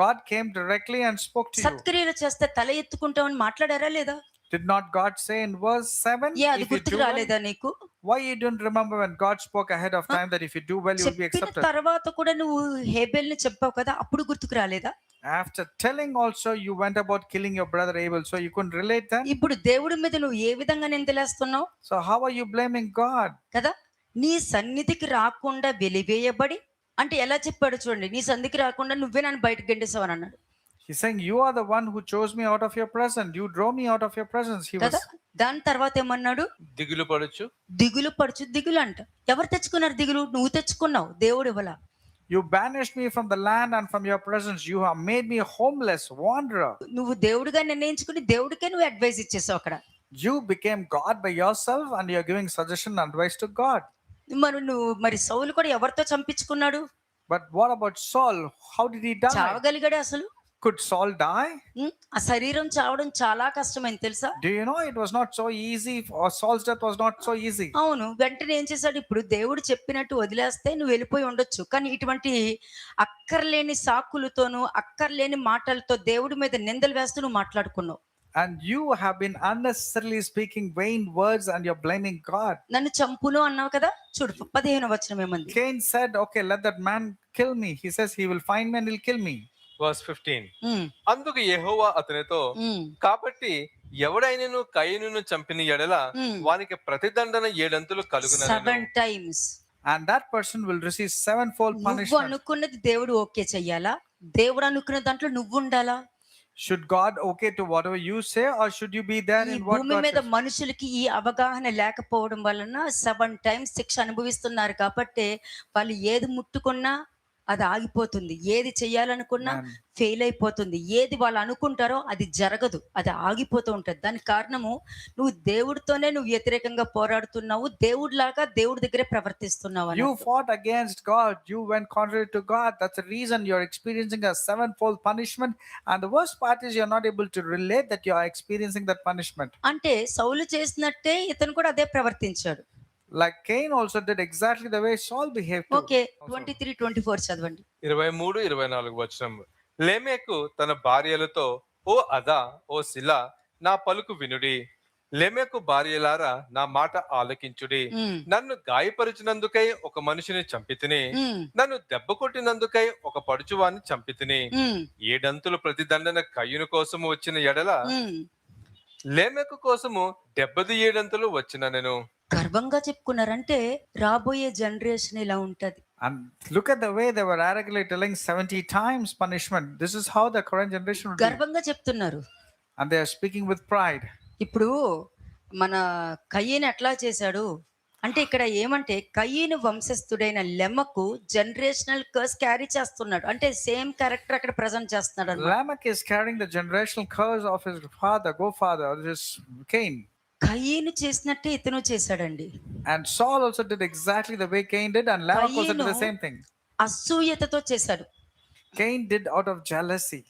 God came directly and spoke to you. సత్క్రియలు చేస్తే తల ఎత్తుకుంటామని మాట్లాడారా లేదా? Did not God say in verse 7? అది If you గుర్తుకు do well, రాలేదా నీకు? why you don't remember when God spoke ahead of time that if you do well, you will be చెప్పిన accepted? తర్వాత కూడా నువ్వు హేబెల్‌ని చెప్పావు కదా! అప్పుడు గుర్తుకు రాలేదా? After telling also, you went about killing your brother Abel, so you couldn't relate then? ఇప్పుడు దేవుడి మీద నువ్వు ఏ విధంగా నిందలేస్తున్నావు So how are you blaming God? కదా? నీ సన్నిధికి రాకుండా వెలివేయబడి అంటే ఎలా చెప్పాడు చూడండి. నీ సన్నిధికి రాకుండా నువ్వే నన్ను బయటకు గెంటేసావని అన్నాడు. He's saying, you are the one who chose me out of your presence. You drove me out of your presence. He కదా? was, దాని తర్వాత ఏమన్నాడు? దిగులు పడొచ్చు. దిగులు పడుచు దిగులు అంట. ఎవరు తెచ్చుకున్నారు దిగులు? నువ్వు తెచ్చుకున్నావు. దేవుడు ఇవ్వలా. you banished me from the land and from your presence. You have made me a homeless wanderer. నువ్వు దేవుడిగా నిర్ణయించుకుని దేవుడికే నువ్వు అడ్వైస్ ఇచ్చేసావు అక్కడ. You became God by yourself and you're giving suggestion and advice to God. మరి సౌలు కూడా ఎవరితో చంపించుకున్నాడు? But what about Saul? How did he die? చావగలిగాడే అసలు? Could Saul die? ఆ శరీరం చావడం చాలా కష్టమైంది తెలుసా? Do you know it was not so easy, or Saul's death was not so easy? అవును. వెంటనే ఏం చేశాడు? ఇప్పుడు దేవుడు చెప్పినట్టు వదిలేస్తే నువ్వు వెళ్ళిపోయి ఉండొచ్చు. కానీ ఇటువంటి అక్కర్లేని సాకులతోనూ అక్కర్లేని మాటలతో దేవుడి మీద నిందలు వేస్తూ నువ్వు మాట్లాడుకున్నావు. And you have been unnecessarily speaking vain words and you're blaming God. నన్ను చంపును అన్నావు కదా? చూడు 15వ వచనం ఏమంది? Cain said, okay, let that man kill me. He says he will find me and he'll kill me. Verse 15. ఉమ్, అందుకు యెహోవా అతనితో, ఉమ్, కాబట్టి ఎవడైనను కయీనును చంపిన ఎడల వానికి ప్రతిదండన 7 అంతులు కలుగునను. 7 times. And that person will receive sevenfold నువ్వు punishment. అనుకున్నది దేవుడు ఓకే చెయ్యాలా? దేవుడు అనుకున్న దాంట్లో నువ్వు ఉండాలా? Should God okay to whatever you say, or should you be there ఈ in what భూమి God మీద says? మనుషులకి ఈ అవగాహన లేకపోవడం వలన 7 times శిక్ష అనుభవిస్తున్నారు కాబట్టి వాళ్ళు ఏది ముట్టుకున్నా అది ఆగిపోతుంది. ఏది చెయ్యాలనుకున్నా Man. ఫెయిల్ అయిపోతుంది. ఏది వాళ్ళు అనుకుంటారో అది జరగదు. అది ఆగిపోతూ ఉంటది. దానికి కారణము నువ్వు దేవుడితోనే నువ్వు వ్యతిరేకంగా పోరాడుతున్నావు. దేవుడిలాగా దేవుడి దగ్గరే ప్రవర్తిస్తున్నావు You అన్నట్టు. fought against God. You went contrary to God. That's the reason you're experiencing a sevenfold punishment. And the worst part is you're not able to relate that you are experiencing that punishment. అంటే సౌలు చేసినట్టే ఇతను కూడా అదే ప్రవర్తించాడు. Like Cain also did exactly the way Saul behaved too. Okay 23, 24 చదవండి. 23, 24 వచనం. లేమెకు తన భార్యలతో, ఓ అదా, ఓ శిలా, నా పలుకు వినుడి. లేమెకు భార్యలారా, నా మాట ఆలకించుడి. ఉమ్, నన్ను గాయపరిచినందుకై ఒక మనిషిని చంపితిని, ఉమ్, నన్ను దెబ్బ కొట్టినందుకై ఒక పడుచువాన్ని చంపితిని. ఉమ్, 7 అంతులు ప్రతిదండన కయ్యూను కోసము వచ్చిన ఎడల ఉమ్. లేమెకు కోసము 77 అంతులు వచ్చిన నేను. గర్వంగా చెప్పుకున్నారంటే రాబోయే జనరేషన్ ఇలా ఉంటది. And look at the way they were arrogantly telling 70 times punishment. This is how the current generation would be. గర్వంగా చెప్తున్నారు. And they are speaking with pride. ఇప్పుడు మన కయ్యను ఎట్లా చేశాడు అంటే ఇక్కడ ఏమంటే కయ్యను వంశస్థుడైన లెమ్మకు జనరేషనల్ కర్స్ క్యారీ చేస్తున్నాడు. అంటే సేమ్ క్యారెక్టర్ అక్కడ ప్రజెంట్ చేస్తున్నాడు అన్నమాట. Lamech is carrying the generational curse of his father, his Cain. కయ్యను చేసినట్టే ఇతను చేశాడండి. And Saul also did exactly the way Cain did, and Lamech also did the కయ్యను same thing. అసూయతతో చేశాడు. Cain did out of jealousy.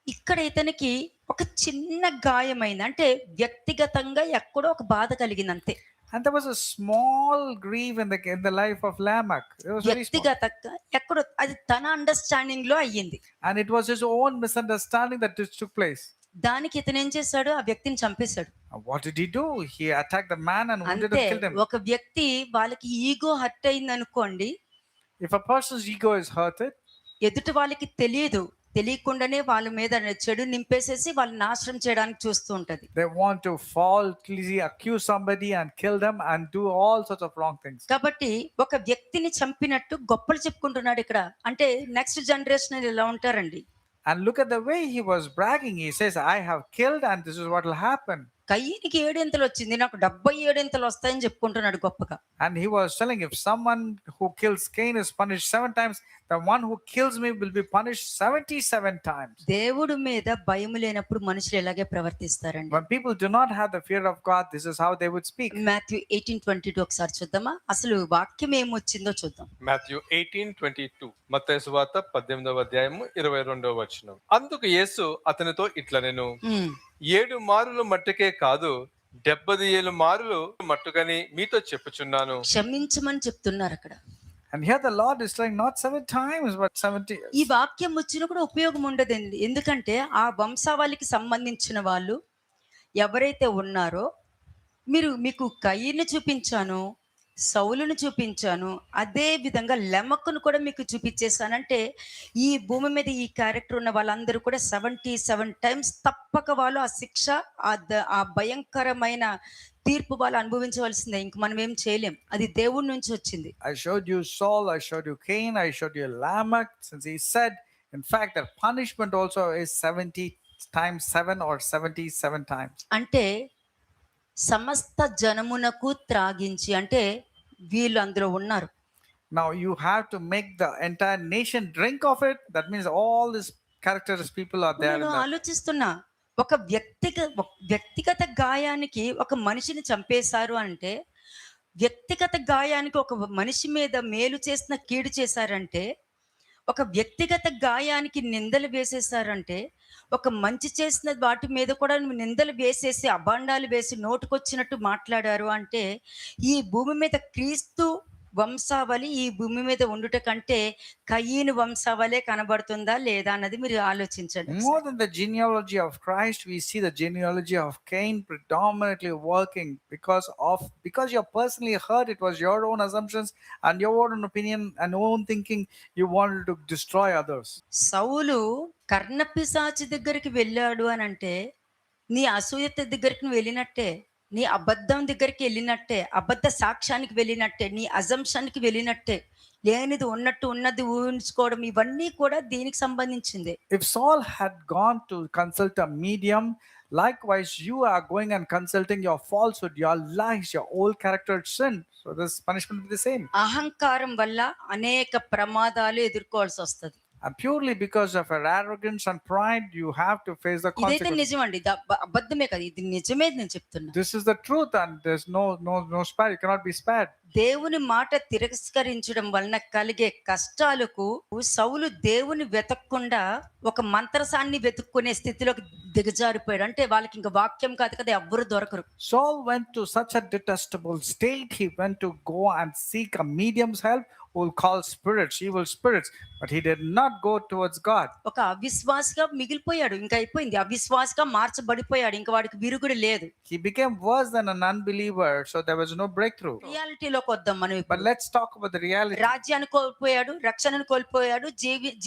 ఇక్కడ ఇతనికి ఒక చిన్న గాయమైంది. అంటే వ్యక్తిగతంగా ఎక్కడో ఒక బాధ కలిగింది అంతే. And there was a small grief in the life of Lamech. It was very small. వ్యక్తిగతంగా ఎక్కడో అది తన అండర్స్టాండింగ్ లో అయ్యింది. And it was his own misunderstanding that this took place. దానికి ఇతను ఏం చేశాడు? ఆ వ్యక్తిని చంపేశాడు. And what did he do? He attacked the man and wounded అంతే. and killed him. ఒక వ్యక్తి వాళ్ళకి ఈగో హర్ట్ అయింది అనుకోండి, If a person's ego is hurted, ఎదుటి వాళ్ళకి తెలియకుండానే వాళ్ళ మీద చెడు నింపేసేసి వాళ్ళు నాశనం చేయడానికి చూస్తూ ఉంటది. they want to falsely accuse somebody and kill them and do all sorts of wrong things. కాబట్టి ఒక వ్యక్తిని చంపినట్టు గొప్పలు చెప్పుకుంటున్నాడు ఇక్కడ. అంటే నెక్స్ట్ జనరేషన్ ఇలా ఉంటారండి. And look at the way he was bragging. He says, I have killed and this is what will happen. కయ్యనికి 7 వచ్చింది, నాకు 77 వస్తాయని చెప్పుకుంటున్నాడు గొప్పగా. And he was telling, if someone who kills Cain is punished 7 times, the one who kills me will be punished 77 times. దేవుడి మీద భయం లేనప్పుడు మనుషులు ఇలాగే ప్రవర్తిస్తారండి. When people do not have the fear of God, this is how they would speak. Matthew 18:22 ఒకసారి చూద్దామా? అసలు వాక్యం ఏమొచ్చిందో చూద్దాం. మాథ్యూ 18:22, మత్తయి సువార్త 18వ అధ్యాయము 22వ వచనం. అందుకు యేసు అతనితో ఇట్లనెను, 7 మారులు మట్టుకే కాదు 77 మారులు మట్టుకని మీతో చెప్పుచున్నాను. క్షమించమని చెప్తున్నారు అక్కడ. And here the Lord is saying not 7 times, but 70. ఈ వాక్యం వచ్చినా కూడా ఉపయోగం ఉండదండి. ఎందుకంటే ఆ వంశావళికి సంబంధించిన వాళ్ళు ఎవరైతే ఉన్నారో, మీకు కయీను చూపించాను, సౌలును చూపించాను, అదే విధంగా లెమక్కును కూడా మీకు చూపించేశానంటే, ఈ భూమి మీద ఈ క్యారెక్టర్ ఉన్న వాళ్ళందరూ కూడా 77 టైమ్స్ తప్పక వాళ్ళు ఆ శిక్ష, ఆ భయంకరమైన తీర్పు వాళ్ళు అనుభవించవలసిందే. ఇంక మనం ఏం చేయలేం, అది దేవుడి నుంచి వచ్చింది. I showed you Saul, I showed you Cain, I showed you Lamech, since he said, in fact, that punishment also is 70 times 7 or 77 times. అంటే సమస్త జనమునకు త్రాగించి, అంటే వీళ్ళు అందులో ఉన్నారు. Now you have to make the entire nation drink of it. That means all these characters people are there in నేను that. ఆలోచిస్తున్నా, ఒక వ్యక్తిగత గాయానికి ఒక మనిషిని చంపేశారు అంటే, వ్యక్తిగత గాయానికి ఒక మనిషి మీద మేలు చేసిన కీడు చేశారంటే, ఒక వ్యక్తిగత గాయానికి నిందలు వేసేసారంటే, ఒక మంచి చేసిన వాటి మీద కూడా నిందలు వేసేసి అభాండాలు వేసి నోటుకొచ్చినట్టు మాట్లాడారు అంటే, ఈ భూమి మీద క్రీస్తు వంశావళి ఈ భూమి మీద ఉండుట కంటే కయీను వంశావళే కనబడుతుందా లేదా అన్నది మీరు ఆలోచించండి. More than the genealogy of Christ, we see the genealogy of Cain predominantly working because you're personally hurt. It was your own assumptions and your own opinion and own thinking. You wanted to destroy others. సౌలు కర్ణపిశాచి దగ్గరికి వెళ్ళాడు అని అంటే, నీ అసూయత దగ్గరికి నువ్వు వెళ్ళినట్టే, నీ అబద్ధం దగ్గరికి వెళ్ళినట్టే, అబద్ధ సాక్ష్యానికి వెళ్ళినట్టే, నీ అజంప్షన్కి వెళ్ళినట్టే, లేనిది ఉన్నట్టు ఉన్నది ఊహించుకోవడం, ఇవన్నీ కూడా దీనికి సంబంధించింది. If Saul had gone to consult a medium, likewise you are going and consulting your falsehood, your lies, your old character sin. So this punishment will be the same. అహంకారం వల్ల అనేక ప్రమాదాలు ఎదుర్కోవాల్సి వస్తుంది. And purely because of our arrogance and pride, you have to face the ఇదైతే consequences. నిజమండి, ఇది అబద్ధమే కదా, ఇది నిజమే నేను చెప్తున్నా. This is the truth, and there's no spare. You cannot be spared. దేవుని మాట తిరస్కరించడం వలన కలిగే కష్టాలకు సౌలు దేవుని వెతకకుండా ఒక మంత్రసాన్ని వెతుక్కునే స్థితిలోకి దిగజారిపోయాడు. అంటే వాళ్ళకి ఇంకా వాక్యం కాదు కదా, ఎవ్వరు దొరకరు. Saul went to such a detestable state. He went to go and seek a medium's help who will call spirits, evil spirits, but he did not go towards God. ఒక అవిశ్వాసిగా మిగిలిపోయాడు, ఇంకా అయిపోయింది. అవిశ్వాసిగా మార్చబడిపోయాడు, ఇంకా వాడికి విరుగుడు లేదు. He became worse than an unbeliever, so there was no breakthrough. రియాలిటీలోకి వద్దాం మనం But ఇప్పుడు. let's talk about the reality. రాజ్యాన్ని కోల్పోయాడు, రక్షణను కోల్పోయాడు,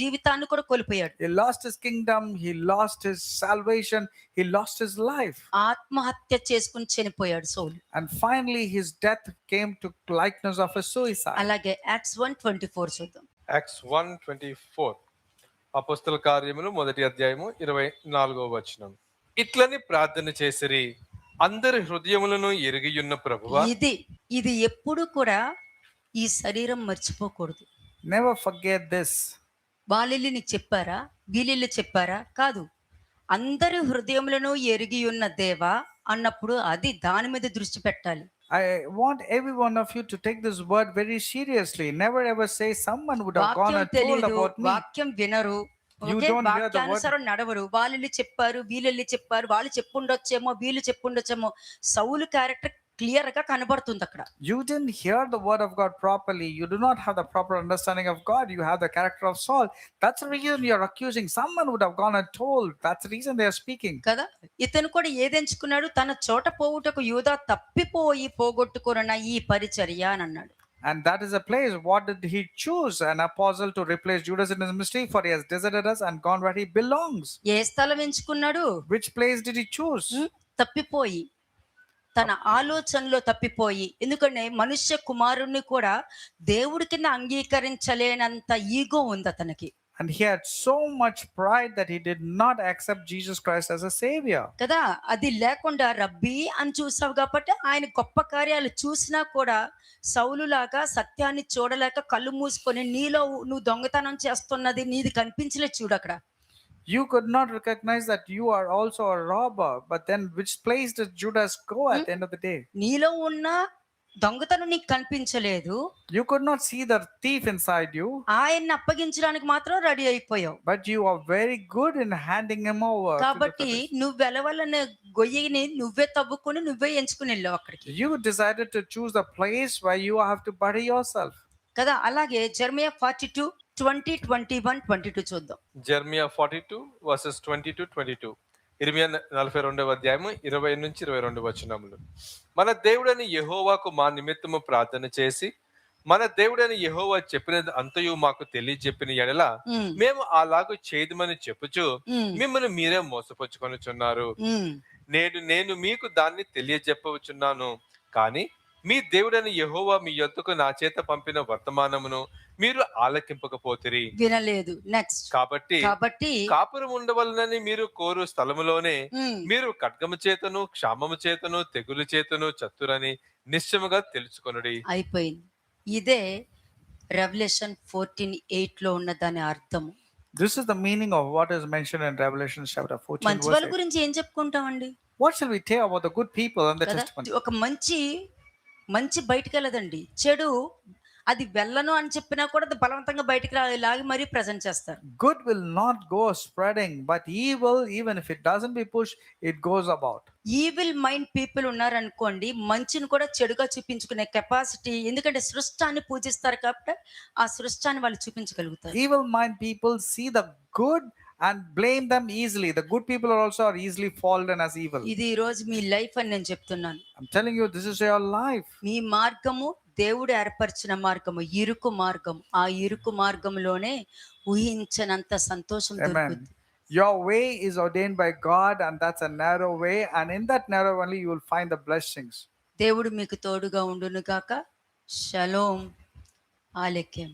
జీవితాన్ని కూడా కోల్పోయాడు. He lost his kingdom, he lost his salvation, he lost his life. ఆత్మహత్య చేసుకుని చనిపోయాడు సౌలు. And finally his death came to likeness of a suicide. అలాగే యాక్ట్స్ 1:24 చూద్దాం. యాక్ట్స్ 1:24, అపొస్తల కార్యములు 1వ అధ్యాయము 24వ వచనం. ఇట్లని ప్రార్థన చేసిరి, అందరి హృదయములను ఎరిగియున్న ప్రభువా. ఇది ఎప్పుడు కూడా ఈ శరీరం మర్చిపోకూడదు. Never forget this. వాళ్ళిల్లు నీకు చెప్పారా, వీళ్ళిల్లు చెప్పారా? కాదు, అందరి హృదయములను ఎరిగి ఉన్న దేవా అన్నప్పుడు అది దాని మీద దృష్టి పెట్టాలి. I want every one of you to take this word very seriously. Never ever say someone would have gone వాక్యం and told తెలియదు, about me. వాక్యం వినరు, You okay, don't hear the word. వాక్యానుసారం నడవరు. వాళ్ళు చెప్పారు, వీళ్ళు చెప్పారు, వాళ్ళు చెప్పుండొచ్చేమో, వీళ్ళు చెప్పుండొచ్చేమో. సౌలు క్యారెక్టర్ క్లియర్ గా కనబడుతుంది అక్కడ. You didn't hear the word of God properly. You do not have the proper understanding of God. You have the character of Saul. That's the reason you're accusing. Someone would have gone and told. That's the reason they are speaking. కదా, ఇతను కూడా ఏదెంచుకున్నాడు, తన చోట పోవుటకు యూదా తప్పిపోయి పోగొట్టుకున్న ఈ పరిచర్య అని అన్నాడు. And that is a place. What did he choose? An apostle to replace Judas in his ministry, for he has deserted us and gone where he belongs. ఏ స్థలం ఎంచుకున్నాడు? Which place did he choose? తప్పిపోయి, తన ఆలోచనలో తప్పిపోయి. ఎందుకంటే మనుష్య కుమారుణ్ణి కూడా దేవుడి కింద అంగీకరించలేనంత ఈగో ఉంది అతనికి. And he had so much pride that he did not accept Jesus Christ as a savior. కదా, అది లేకుండా రబ్బీ అని చూసావు కాబట్టి ఆయన గొప్ప కార్యాలు చూసినా కూడా సౌలులాగా సత్యాన్ని చూడలేక కళ్ళు మూసుకొని నీలో నువ్వు దొంగతనం చేస్తున్నది నీది కనిపించలేదు చూడు అక్కడ. You could not recognize that you are also a robber, but then which place did Judas go at the end of the day? నీలో ఉన్న దొంగతనం నీకు కనిపించలేదు, You could not see the thief inside you, ఆయన్ని అప్పగించడానికి మాత్రం రెడీ అయిపోయావు. but you are very good in handing him over. to the కాబట్టి Philistines. నువ్వు వెలవలనే గొయ్యిని నువ్వే తవ్వుకొని నువ్వే ఎంచుకుని వెళ్ళావు అక్కడికి You decided to choose the place where you have to bury yourself. కదా. అలాగే జెర్మియా 42 20 21 22 చూద్దాం. Jeremiah 42 versus 20-22. ఇర్మియా 42వ అధ్యాయము 20 నుంచి 22 వచనములు. మన దేవుడని యెహోవాకు మా నిమిత్తము ప్రార్థన చేసి మన దేవుడని యెహోవా చెప్పినది అంతయు మాకు తెలియజెప్పిన ఎడల ఉమ్, మేము అలాగూ చేయదుమని చెప్పుచు ఉమ్, మిమ్మల్ని మీరే మోసపుచ్చుకొనుచున్నారు. ఉమ్. నేను మీకు దాన్ని తెలియజెప్పవచ్చున్నాను. కానీ మీ దేవుడని యెహోవా మీ యొద్దకు నా చేత పంపిన వర్తమానమును మీరు ఆలకింపకపోతిరి. వినలేదు. నెక్స్ట్. కాబట్టి కాబట్టి కాపురం ఉండవలనని మీరు కోరు స్థలములోనే ఉమ్, మీరు ఖడ్గము చేతను క్షామము చేతను తెగులు చేతను చతురని నిశ్చయముగా తెలుసుకొనుడి. అయిపోయింది. ఇదే రెవల్యూషన్ 14:8 లో ఉన్న దాని అర్థము. This is the meaning of what is mentioned in Revelation chapter 14. మంచి verse వాళ్ళ 8. గురించి ఏం చెప్పుకుంటామండి What shall we tell about the good people and the కదా. testimony? ఒక మంచి బయటికి వెళ్ళదండి, చెడు అది వెళ్ళను అని చెప్పినా కూడా అది బలవంతంగా బయటికి లాగి మరీ ప్రజెంట్ చేస్తారు. Good will not go spreading, but evil, even if it doesn't be pushed, it goes about. Evil mind people ఉన్నారనుకోండి, మంచిని కూడా చెడుగా చూపించుకునే కెపాసిటీ, ఎందుకంటే సృష్టాన్ని పూజిస్తారు కాబట్టి ఆ సృష్టాన్ని వాళ్ళు చూపించగలుగుతారు. Evil mind people see the good and blame them easily. The good people also are easily fallen as evil. ఇది ఈ రోజు మీ లైఫ్ అని నేను చెప్తున్నాను. I'm telling you, this is your life. మీ మార్గము దేవుడు ఏర్పరిచిన మార్గము, ఇరుకు మార్గం. ఆ ఇరుకు మార్గంలోనే ఊహించనంత సంతోషం దొరుకుతుంది. Your way is ordained by God, and that's a narrow way, and in that narrow only you will find the blessings. దేవుడు మీకు తోడుగా ఉండును గాక. షలోం. ఆలెకెం.